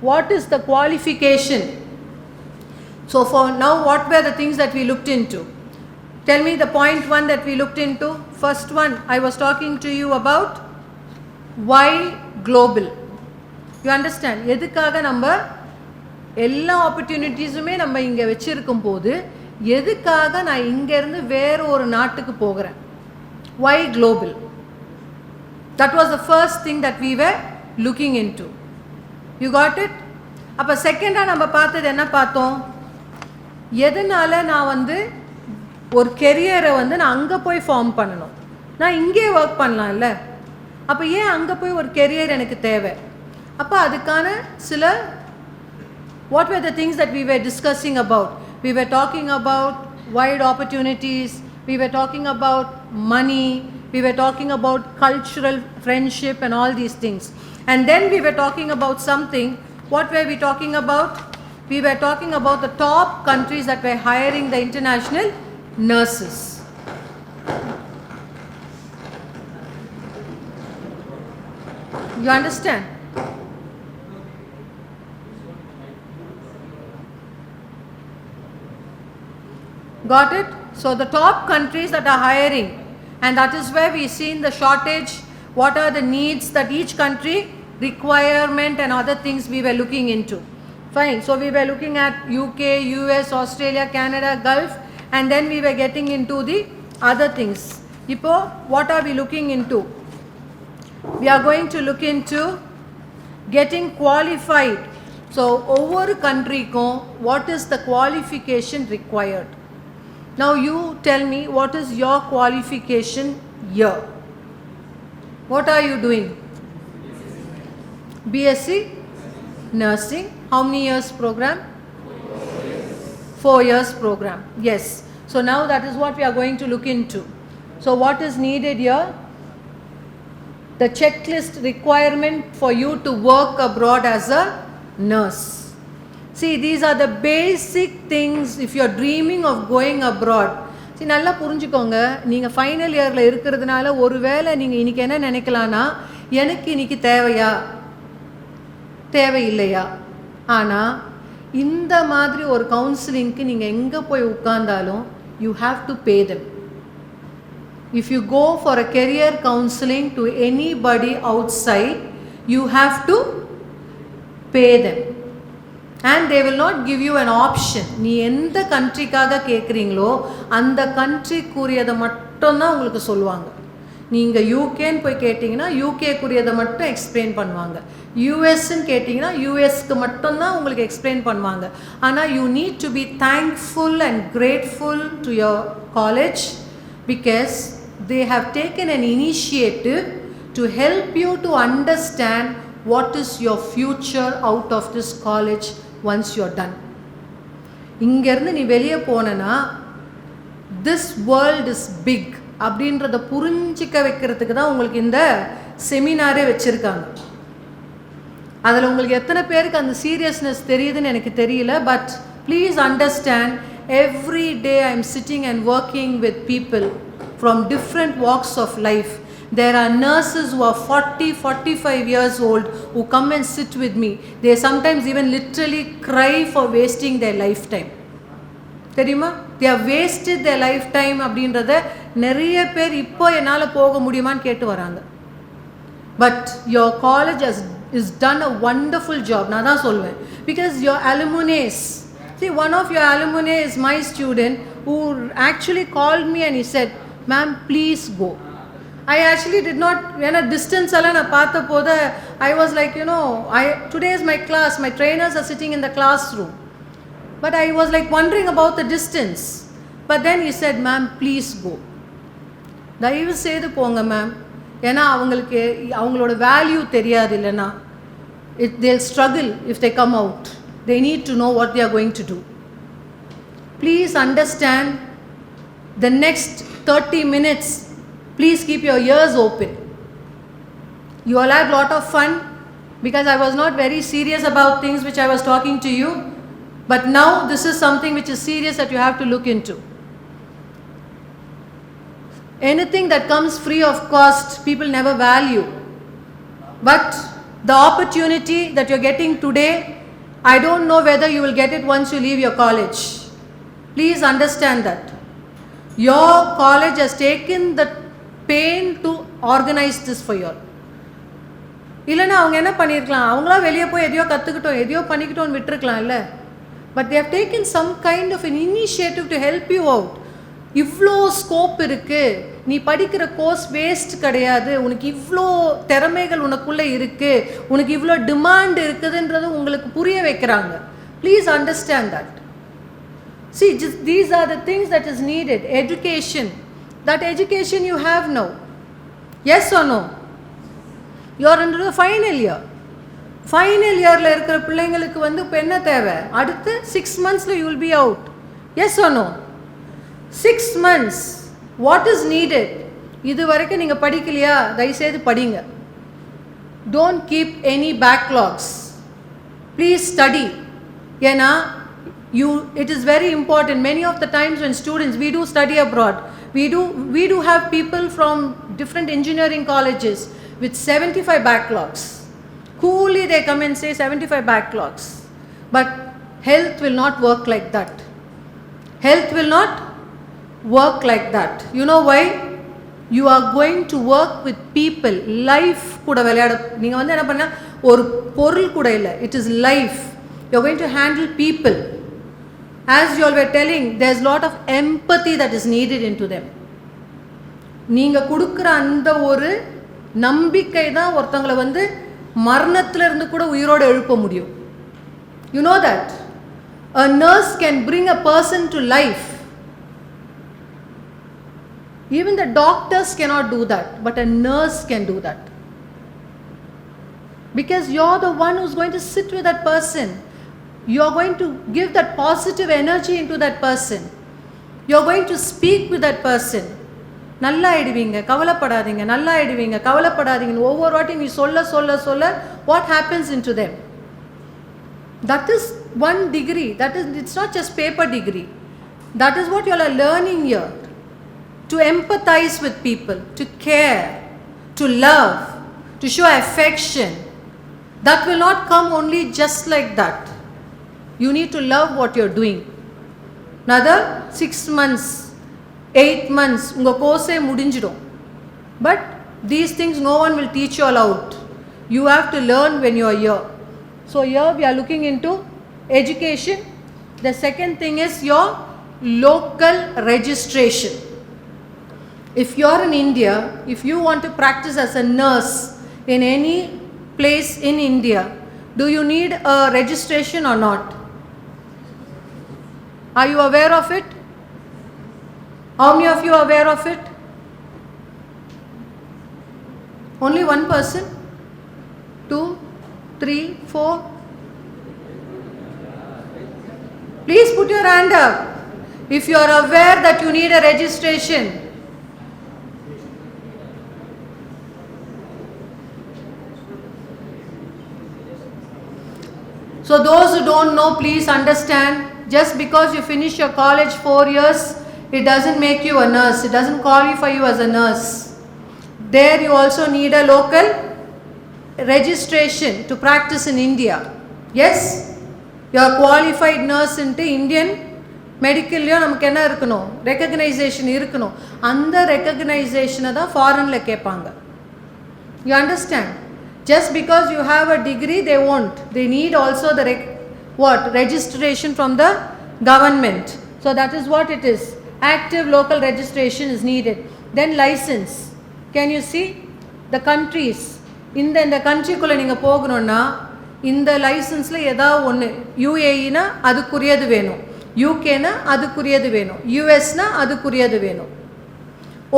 what is the qualification. So for now, what were the things that we looked into? Tell me the point one that we looked into. First one, I was talking to you about why global. You understand? எதுக்காக நம்ம எல்லா ஆப்பர்ச்சுனிட்டிஸுமே நம்ம இங்கே வச்சிருக்கும் போது எதுக்காக நான் இங்கேருந்து வேற ஒரு நாட்டுக்கு போகிறேன்? Why global? That was the first thing that we were looking into. You got it? அப்போ செகண்டாக நம்ம பார்த்தது என்ன பார்த்தோம்? எதனால நான் வந்து ஒரு கெரியரை வந்து நான் அங்கே போய் ஃபார்ம் பண்ணணும்? நான் இங்கே ஒர்க் பண்ணலாம்ல. அப்போ ஏன் அங்கே போய் ஒரு கெரியர் எனக்கு தேவை? அப்போ அதுக்கான சில what were the things that we were discussing about? We were talking about wide opportunities, we were talking about money, we were talking about cultural friendship and all these things. And then we were talking about something. What were we talking about? We were talking about the top countries that were hiring the international nurses. You understand? Got it? So the top countries that are hiring And that is where we seen the shortage, what are the needs that each country requirement and other things we were looking into. Fine. So we were looking at UK, US, Australia, Canada, Gulf, and then we were getting into the other things. Ipo, what are we looking into? We are going to look into getting qualified. So over country ko, what is the qualification required? Now you tell me, what is your qualification here? What are you doing? BSc nursing. How many years program? 4 years program. Yes. So now that is what we are going to look into. So what is needed here? The checklist requirement for you to work abroad as a nurse. See, these are the basic things if you are dreaming of going abroad. See, நல்லா புரிஞ்சுக்கோங்க, நீங்கள் final இயரில் இருக்கிறதுனால ஒரு வேளை நீங்கள் இன்றைக்கி என்ன நினைக்கலான்னா, எனக்கு இன்றைக்கி தேவையா தேவையில்லையா. ஆனால் இந்த மாதிரி ஒரு கவுன்சிலிங்க்கு நீங்கள் எங்கே போய் உட்கார்ந்தாலும் you have to pay them. If you go for a career counseling to anybody outside, you have to pay them. And they will not give you an option. நீ எந்த கண்ட்ரிக்காக கேட்குறீங்களோ அந்த கண்ட்ரிக்குரியதை மட்டும்தான் உங்களுக்கு சொல்லுவாங்க. நீங்கள் யூகேன்னு போய் கேட்டிங்கன்னா யூகேக்குரியதை மட்டும் எக்ஸ்பிளைன் பண்ணுவாங்க. யூஎஸ்ன்னு கேட்டிங்கன்னா யூஎஸ்க்கு மட்டும்தான் உங்களுக்கு எக்ஸ்பிளைன் பண்ணுவாங்க. ஆனால் you need to be thankful and grateful to your college because they have taken an initiative to help you to understand what is your future out of this college once you are done. இங்கேருந்து நீ வெளியே போனனா this world is big அப்படின்றத புரிஞ்சிக்க வைக்கிறதுக்கு தான் உங்களுக்கு இந்த செமினாரே வச்சுருக்காங்க. அதில் உங்களுக்கு எத்தனை பேருக்கு அந்த சீரியஸ்னஸ் தெரியுதுன்னு எனக்கு தெரியல. But please understand, every day I am sitting and working with people from different walks of life. There are nurses who are 40-45 years old who come and sit with me. They sometimes even literally cry for wasting their lifetime. தெரியுமா? They have wasted their lifetime அப்படின்றத நிறைய பேர் இப்போ என்னால் போக முடியுமான்னு கேட்டு வராங்க. But your college is done a wonderful job. நான் தான் சொல்வேன். Because your alumni, see, one of your alumni is my student who actually called me and he said, ma'am, please go. I actually did not, when a distance alla na paatha poda, I was like, today is my class, my trainers are sitting in the classroom. But I was like wondering about the distance. But then he said, ma'am, please go. தயவு செய்து போங்க ma'am, ஏன்னா அவங்களுக்கு அவங்களோட value தெரியாது. இல்லைன்னா they'll struggle if they come out. They need to know what they are going to do. Please understand, the next 30 minutes, please keep your ears open. You all had a lot of fun because I was not very serious about things which I was talking to you. But now this is something which is serious that you have to look into. Anything that comes free of cost, people never value. But the opportunity that you're getting today, I don't know whether you will get it once you leave your college. Please understand that. Your college has taken the pain to organize this for you. இல்லைன்னா அவங்க என்ன பண்ணியிருக்கலாம், அவங்களா வெளியே போய் எதையோ கற்றுக்கிட்டோம் எதையோ பண்ணிக்கிட்டோன்னு விட்டுருக்கலாம் இல்லை. But they have taken some kind of an initiative to help you out. இவ்வளோ ஸ்கோப் இருக்குது, நீ படிக்கிற கோர்ஸ் வேஸ்ட் கிடையாது, உனக்கு இவ்வளோ திறமைகள் உனக்குள்ளே இருக்குது, உனக்கு இவ்வளோ டிமாண்ட் இருக்குதுன்றது உங்களுக்கு புரிய வைக்கிறாங்க. Please understand that. See, these are the things that is needed. Education. That education you have now. Yes or no? You are under the final year. Final yearல இருக்கிற பிள்ளைங்களுக்கு வந்து இப்போ என்ன தேவை? அடுத்து 6 monthsல you will be out. Yes or no? 6 months. What is needed? இது வரைக்கும் நீங்கள் படிக்கலையா, தயவுசெய்து படிங்க. Don't keep any backlogs. Please study. ஏன்னா it is very important. Many of the times when students, we do study abroad, we do have people from different engineering colleges with 75 backlogs. Coolly they come and say 75 backlogs. But health will not work like that. Health will not work like that. You know why? you are going to work with people. Life கூட விளையாட நீங்கள் வந்து என்ன பண்ண ஒரு பொருள் கூட இல்லை, it is life. You are going to handle people. As you all were telling, there is lot of empathy that is needed into them. நீங்கள் கொடுக்குற அந்த ஒரு நம்பிக்கை தான் ஒருத்தங்களை வந்து மரணத்திலிருந்து கூட உயிரோடு எழுப்ப முடியும். You know that a nurse can bring a person to life. Even the doctors cannot do that, but a nurse can do that. Because you're the one who's going to sit with that person. You're going to give that positive energy into that person. You're going to speak with that person. நல்லா ஆயிடுவீங்க, கவலைப்படாதீங்க, நல்லா ஆயிடுவீங்க, கவலைப்படாதீங்க. ஒவ்வொரு வாட்டி நீ சொல்ல சொல்ல சொல்ல what happens into them? That is one degree. That is, it's not just paper degree. That is what you all are learning here. To empathize with people, to care, to love, to show affection. That will not come only just like that. You need to love what you're doing. Another 6 months, 8 months, unga course mudinjidum. But these things no one will teach you all out. You have to learn when you are here. So here we are looking into education. The second thing is your local registration. If you are in India, if you want to practice as a nurse in any place in India, do you need a registration or not? Are you aware of it? How many of you are aware of it? Only one person? 2, 3, 4? Please put your hand up if you are aware that you need a registration. So those who don't know, please understand, just because you finish your college 4 years, it doesn't make you a nurse. It doesn't qualify you as a nurse. There you also need a local registration to practice in India. Yes? You are qualified nurse into Indian medical நமக்கு என்ன இருக்கணும், recognition இருக்கணும். அந்த ரெகக்னைசேஷனை தான் ஃபாரினில் கேட்பாங்க. You understand? Just because you have a degree, they won't. They need also the registration from the government. So that is what it is. Active local registration is needed. Then license. Can you see the countries? இந்த கண்ட்ரிக்குள்ளே நீங்கள் போகணுன்னா இந்த லைசன்ஸில் ஏதாவது ஒன்று, யூஏஇனா அதுக்குரியது வேணும், யூகேனா அதுக்குரியது வேணும், யூஎஸ்னா அதுக்குரியது வேணும்.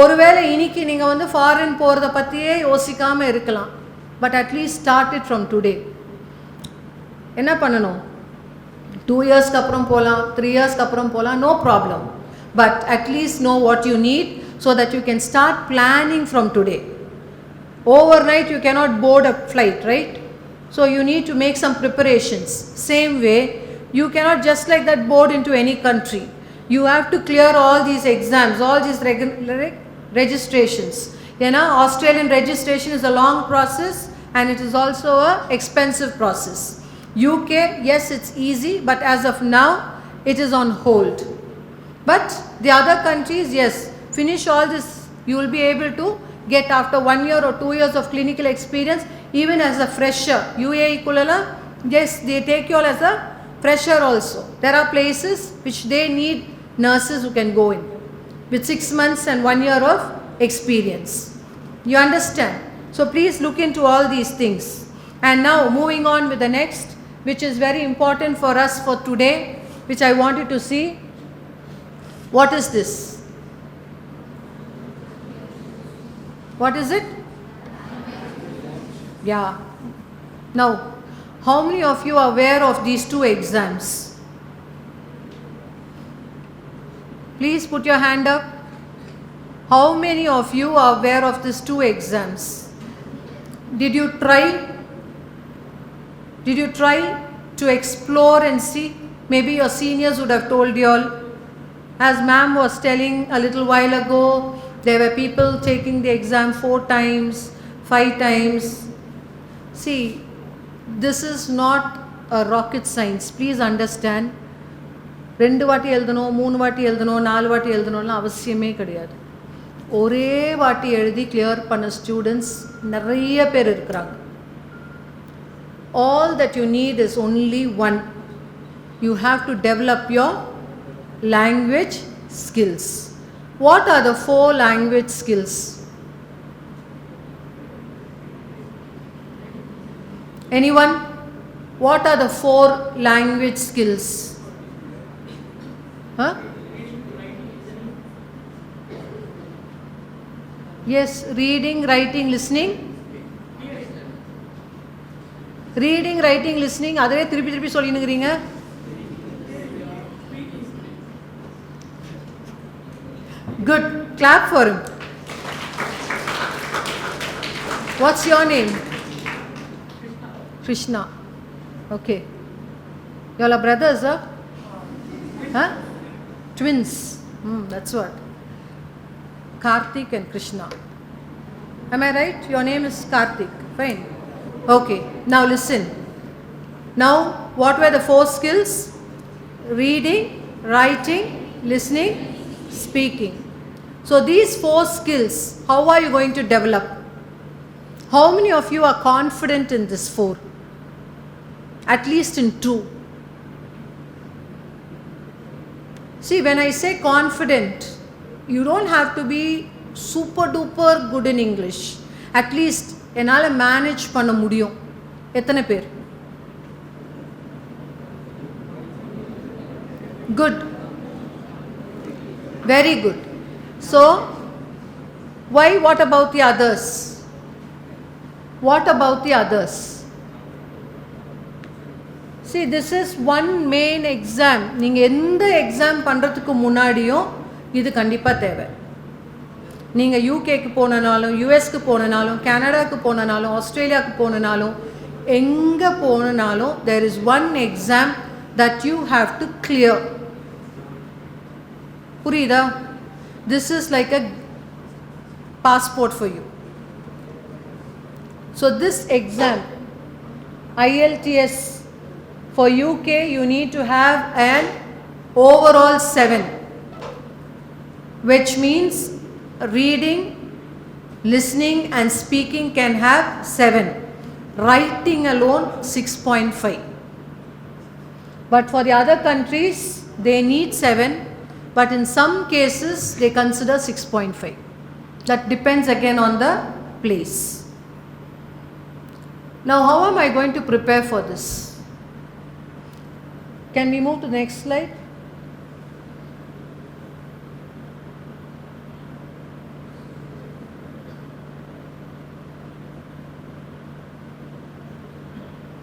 ஒருவேளை இன்னைக்கு நீங்கள் வந்து ஃபாரின் போகிறத பற்றியே யோசிக்காமல் இருக்கலாம். But at least start it from today. என்ன பண்ணணும்? 2 years அப்புறம் போகலாம், 3 years அப்புறம் போகலாம், no problem. But at least know what you need so that you can start planning from today. Overnight you cannot board a flight, right? So you need to make some preparations. Same way, you cannot just like that board into any country. You have to clear all these exams, all these registrations. You know, Australian registration is a long process and it is also a expensive process. UK, yes, it's easy, but as of now, it is on hold. But the other countries, yes, finish all this, you will be able to get after 1 year or 2 years of clinical experience, even as a fresher. UAE kulala, yes, they take you all as a fresher also. There are places which they need nurses who can go in with 6 months and 1 year of experience. You understand? So please look into all these things. And now moving on with the next, which is very important for us for today, which I want you to see. What is this? What is it? Yeah. Now, how many of you are aware of these 2 exams? Please put your hand up. How many of you are aware of these 2 exams? Did you try? Did you try to explore and see? Maybe your seniors would have told you all. As ma'am was telling a little while ago, there were people taking the exam 4 times, 5 times. See, this is not a rocket science. Please understand. 2 வாட்டி எழுதணும், 3 வாட்டி எழுதணும், 4 வாட்டி எழுதணும்லாம் அவசியமே கிடையாது. ஒரே வாட்டி எழுதி கிளியர் பண்ண ஸ்டூடெண்ட்ஸ் நிறைய பேர் இருக்கிறாங்க. All that you need is only one. You have to develop your language skills. What are the 4 language skills? Anyone? What are the 4 language skills? Huh? Yes, reading, writing, listening. Reading, writing, listening. அதே திருப்பி திருப்பி சொல்லினுக்கிறீங்க. Good. Clap for him. What's your name? Krishna. Okay. You all are brothers, huh? Huh? Twins. That's what. Karthik and Krishna. Am I right? Your name is Karthik. Fine. Okay. Now listen. Now, what were the 4 skills? Reading, writing, listening, speaking. So these 4 skills, how are you going to develop? How many of you are confident in this 4? At least in 2. See, when I say confident, you don't have to be super duper good in English. At least என்னால் manage பண்ண முடியும். எத்தனை பேர்? Good. Very good. So, why? What about the others? What about the others? See, this is one main exam. நீங்கள் எந்த exam பண்ணுறதுக்கு முன்னாடியும் இது கண்டிப்பாக தேவை. நீங்கள் யூகேக்கு போனனாலும், யூஎஸ்க்கு போனனாலும், கனடாக்கு போனனாலும், ஆஸ்திரேலியாவுக்கு போனனாலும், எங்கே போனனாலும் there is one exam that you have to clear. புரியுதா? This is like a passport for you. So this exam, IELTS for UK, you need to have an overall 7, which means reading, listening and speaking can have 7. Writing alone 6.5. But for the other countries, they need 7. But in some cases, they consider 6.5. That depends again on the place. Now, how am I going to prepare for this? Can we move to the next slide?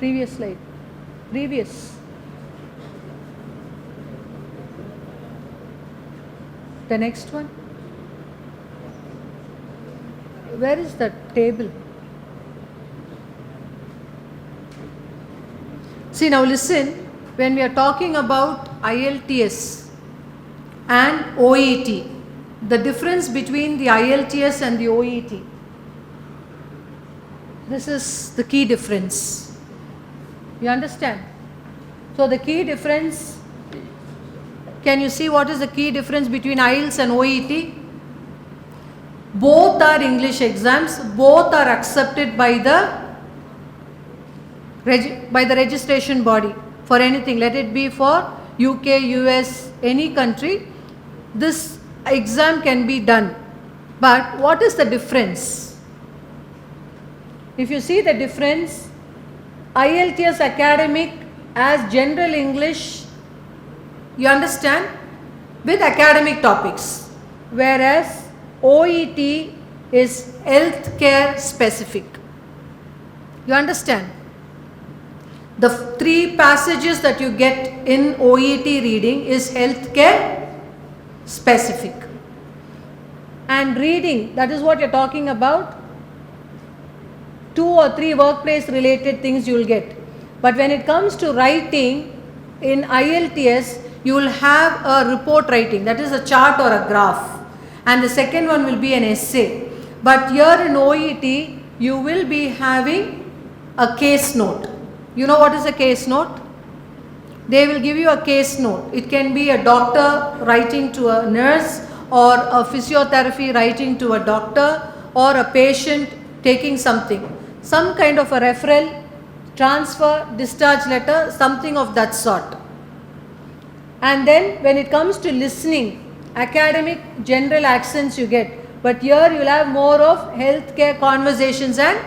Previous slide. Previous. The next one. Where is that table? See, now listen. When we are talking about IELTS and OET, the difference between the IELTS and the OET. This is the key difference. You understand? So the key difference, can you see what is the key difference between IELTS and OET? Both are English exams, both are accepted by the registration body for anything, let it be for UK, US, any country, this exam can be done. But what is the difference? If you see the difference, IELTS academic as general English, you understand, with academic topics, whereas OET is healthcare specific. You understand? The 3 passages that you get in OET reading is healthcare specific. And reading, that is what you're talking about. 2 or 3 workplace related things you will get. But when it comes to writing in IELTS, you will have a report writing, that is a chart or a graph. And the second one will be an essay. But here in OET, you will be having a case note. You know what is a case note? They will give you a case note. It can be a doctor writing to a nurse, or a physiotherapy writing to a doctor, or a patient taking something, some kind of a referral, transfer, discharge letter, something of that sort. And then when it comes to listening, academic general accents you get, but here you will have more of healthcare conversations and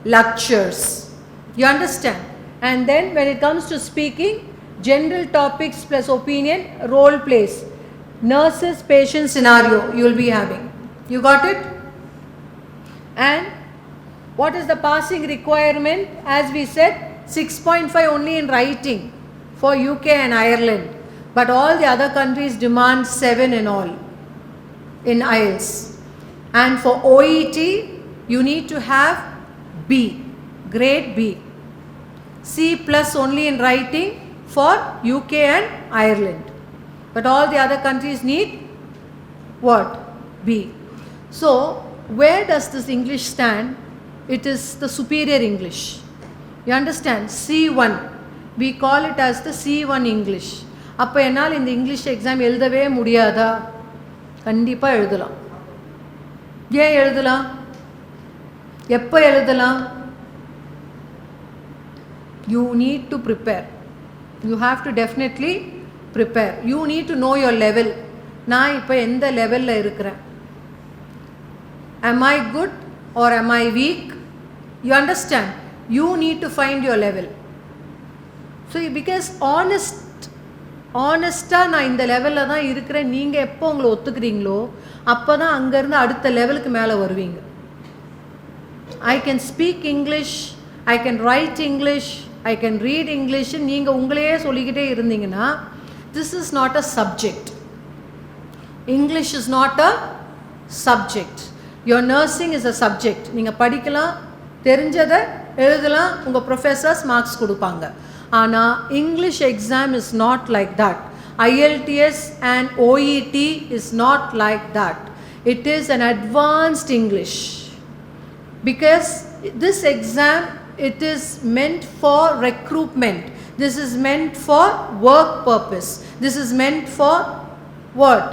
lectures. You understand? And then when it comes to speaking, general topics plus opinion, role plays, nurses, patient scenario you will be having. You got it? And what is the passing requirement? As we said, 6.5 only in writing for UK and Ireland. But all the other countries demand 7 in all in IELTS. And for OET, you need to have B, grade B. C plus only in writing for UK and Ireland. But all the other countries need what? B. So, where does this English stand? It is the superior English. You understand? C1. We call it as the C1 English. அப்போ என்னால் இந்த English exam எழுதவே முடியாதா? கண்டிப்பாக எழுதலாம். ஏன் எழுதலாம்? எப்போ எழுதலாம்? You need to prepare. You have to definitely prepare. You need to know your level. நான் இப்போ எந்த லெவலில் இருக்கிறேன்? Am I good or am I weak? You understand? You need to find your level. So because ஆனஸ்ட்டாக நான் இந்த லெவலில் தான் இருக்கிறேன், நீங்கள் எப்போ உங்களை ஒத்துக்கிறீங்களோ அப்போ தான் அங்கேருந்து அடுத்த லெவலுக்கு மேலே வருவீங்க. I can speak English, I can write English, I can read English நீங்கள் உங்களையே சொல்லிக்கிட்டே இருந்தீங்கன்னா this is not a subject. English is not a subject. Your nursing is a subject. நீங்கள் படிக்கலாம், தெரிஞ்சதை எழுதலாம், உங்கள் ப்ரொஃபஸர்ஸ் மார்க்ஸ் கொடுப்பாங்க. ஆனால் English exam is not like that. IELTS and OET is not like that. It is an advanced English. Because this exam, it is meant for recruitment. This is meant for work purpose. This is meant for what?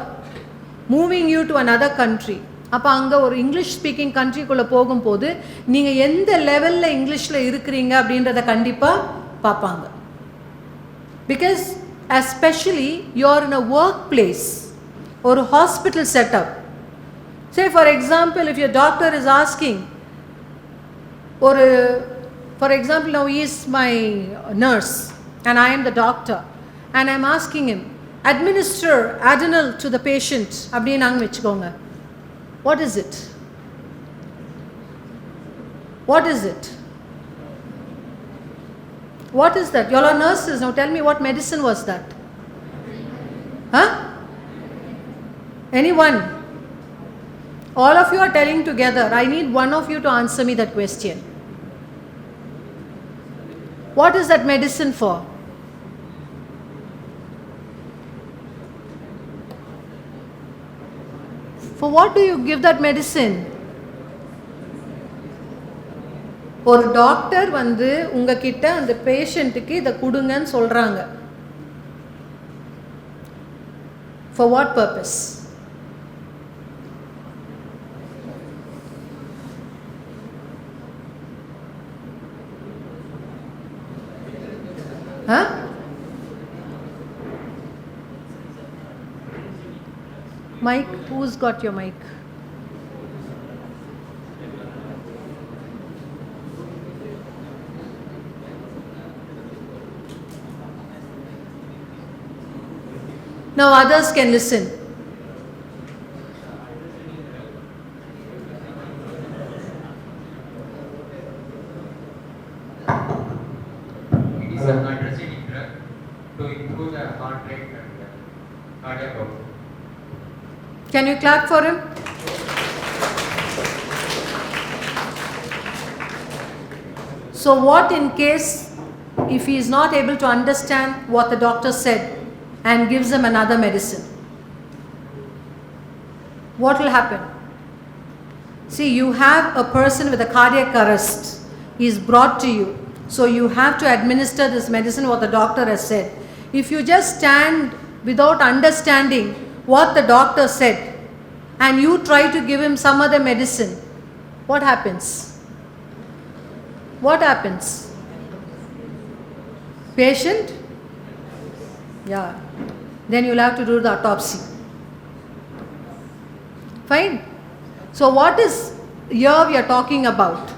Moving you to another country. அப்போ அங்கே ஒரு English speaking கண்ட்ரிக்குள்ளே போகும்போது நீங்கள் எந்த லெவலில் இங்கிலீஷில் இருக்கிறீங்க அப்படின்றத கண்டிப்பாக பார்ப்பாங்க. Because especially you are in a workplace or a hospital setup. Say for example, if your doctor is asking, or for example now he is my nurse and I am the doctor and I am asking him, administer Adrenal to the patient அப்படியே நாங்கள் வச்சுக்கோங்க. What is it? What is it? What is that? You all are nurses. Now tell me, what medicine was that? Huh? Anyone? All of you are telling together. I need one of you to answer me that question. What is that medicine for? For what do you give that medicine? ஒரு doctor வந்து உங்ககிட்ட அந்த பேஷண்ட்டுக்கு இதை கொடுங்கன்னு சொல்கிறாங்க. For what purpose? Huh? Mic, who's got your mic? Now others can listen. It is an adrenaline drug to improve the heart rate and cardiac output. Can you clap for him? So what in case if he is not able to understand what the doctor said and gives him another medicine? What will happen? See, you have a person with a cardiac arrest. He is brought to you. So you have to administer this medicine what the doctor has said. If you just stand without understanding what the doctor said, and you try to give him some other medicine, what happens? What happens? Patient? Yeah. Then you'll have to do the autopsy. Fine. So what is here we are talking about?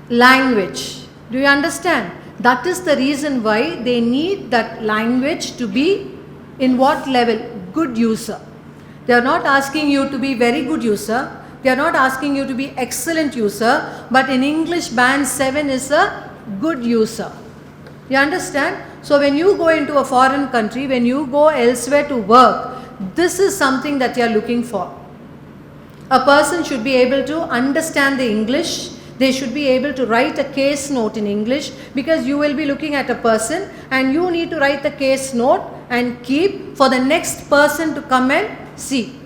Language. Do you understand? That is the reason why they need that language to be in what level? Good user. They are not asking you to be very good user. They are not asking you to be excellent user. But in English, band 7 is a good user. You understand? So when you go into a foreign country, when you go elsewhere to work, this is something that you are looking for. A person should be able to understand the English. They should be able to write a case note in English, because you will be looking at a person and you need to write the case note and keep for the next person to come and see.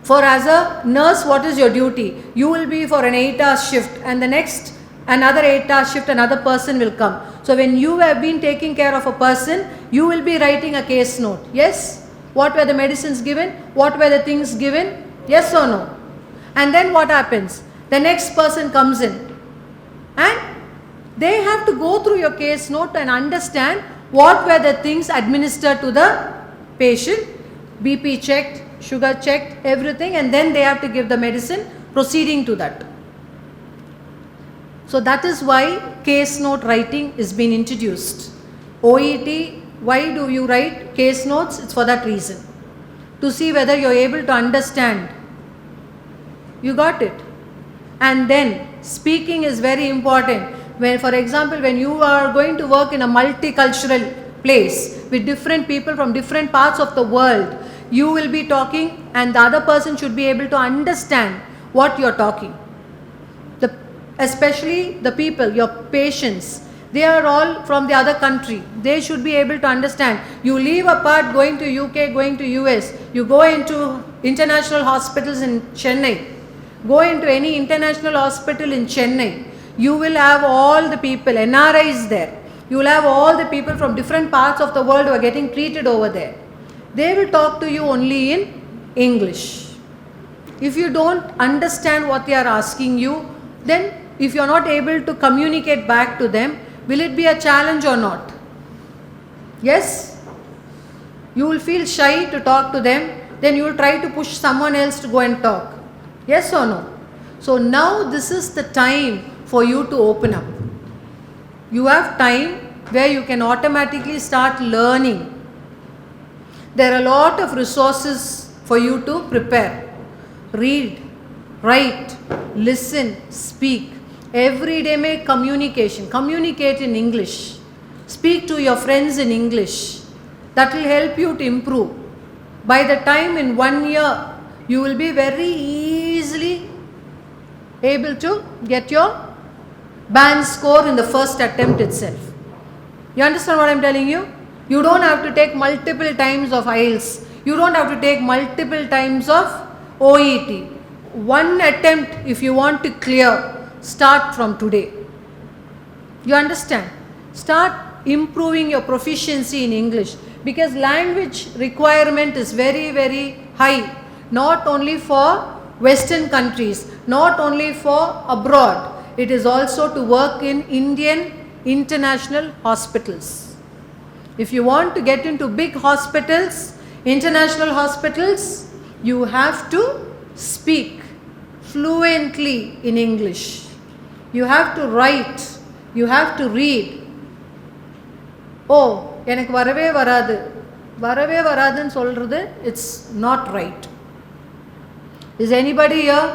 For as a nurse, what is your duty? You will be for an 8-hour shift, and the next another 8-hour shift, another person will come. So when you have been taking care of a person, you will be writing a case note. Yes? What were the medicines given? What were the things given? Yes or no? And then what happens? The next person comes in and they have to go through your case note and understand what were the things administered to the patient. BP checked, sugar checked, everything, and then they have to give the medicine proceeding to that. So that is why case note writing is being introduced. OET, why do you write case notes? It's for that reason. To see whether you are able to understand. You got it? And then speaking is very important. When, for example, when you are going to work in a multicultural place with different people from different parts of the world, you will be talking and the other person should be able to understand what you are talking. Especially the people, your patients, they are all from the other country. They should be able to understand. You leave a part going to UK, going to US, you go into international hospitals in Chennai. Go into any international hospital in Chennai. You will have all the people, NRIs there. You will have all the people from different parts of the world who are getting treated over there. They will talk to you only in English. If you don't understand what they are asking you, then if you are not able to communicate back to them, will it be a challenge or not? Yes? You will feel shy to talk to them, then you will try to push someone else to go and talk. Yes or no? So now this is the time for you to open up. You have time where you can automatically start learning. There are a lot of resources for you to prepare. Read, write, listen, speak. Every day make communication. Communicate in English. Speak to your friends in English. That will help you to improve. By the time in 1 year, you will be very easily able to get your band score in the first attempt itself. You understand what I am telling you? You don't have to take multiple times of IELTS. You don't have to take multiple times of OET. One attempt, if you want to clear, start from today. You understand? Start improving your proficiency in English, because language requirement is very, very high. Not only for Western countries, not only for abroad, it is also to work in Indian international hospitals. If you want to get into big hospitals, international hospitals, you have to speak fluently in English. You have to write, you have to read. Oh, எனக்கு வரவே வராதுன்னு சொல்றது, it's not right. Is anybody here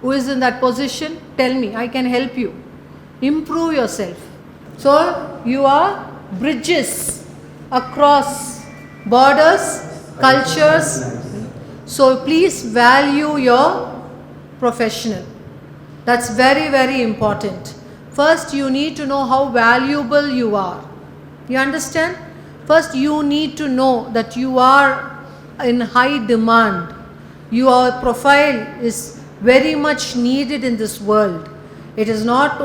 who is in that position? Tell me, I can help you. Improve yourself. So you are bridges across borders, cultures. So please value your professional. That's very, very important. First, you need to know how valuable you are. You understand? First, you need to know that you are in high demand. Your profile is very much needed in this world. It is not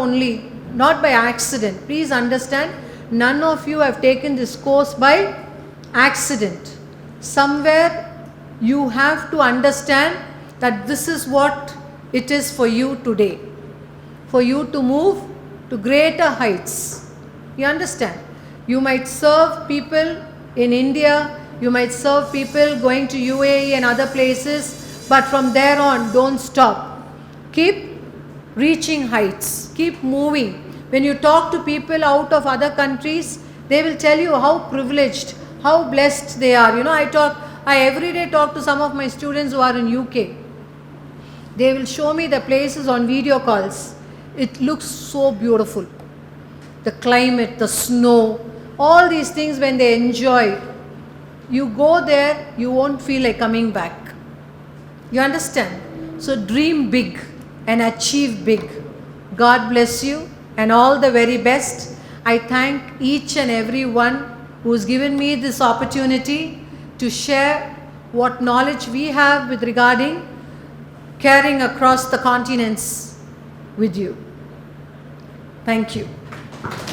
by accident. Please understand, none of you have taken this course by accident. Somewhere you have to understand that this is what it is for you today. For you to move to greater heights. You understand? You might serve people in India, you might serve people going to UAE and other places, but from there on, don't stop. Keep reaching heights. Keep moving. When you talk to people out of other countries, they will tell you how privileged, how blessed they are. You know, I every day talk to some of my students who are in UK. They will show me the places on video calls. It looks so beautiful. The climate, the snow, all these things when they enjoy. You go there, you won't feel like coming back. You understand? So dream big and achieve big. God bless you and all the very best. I thank each and every one who's given me this opportunity to share what knowledge we have with regarding carrying across the continents with you. Thank you.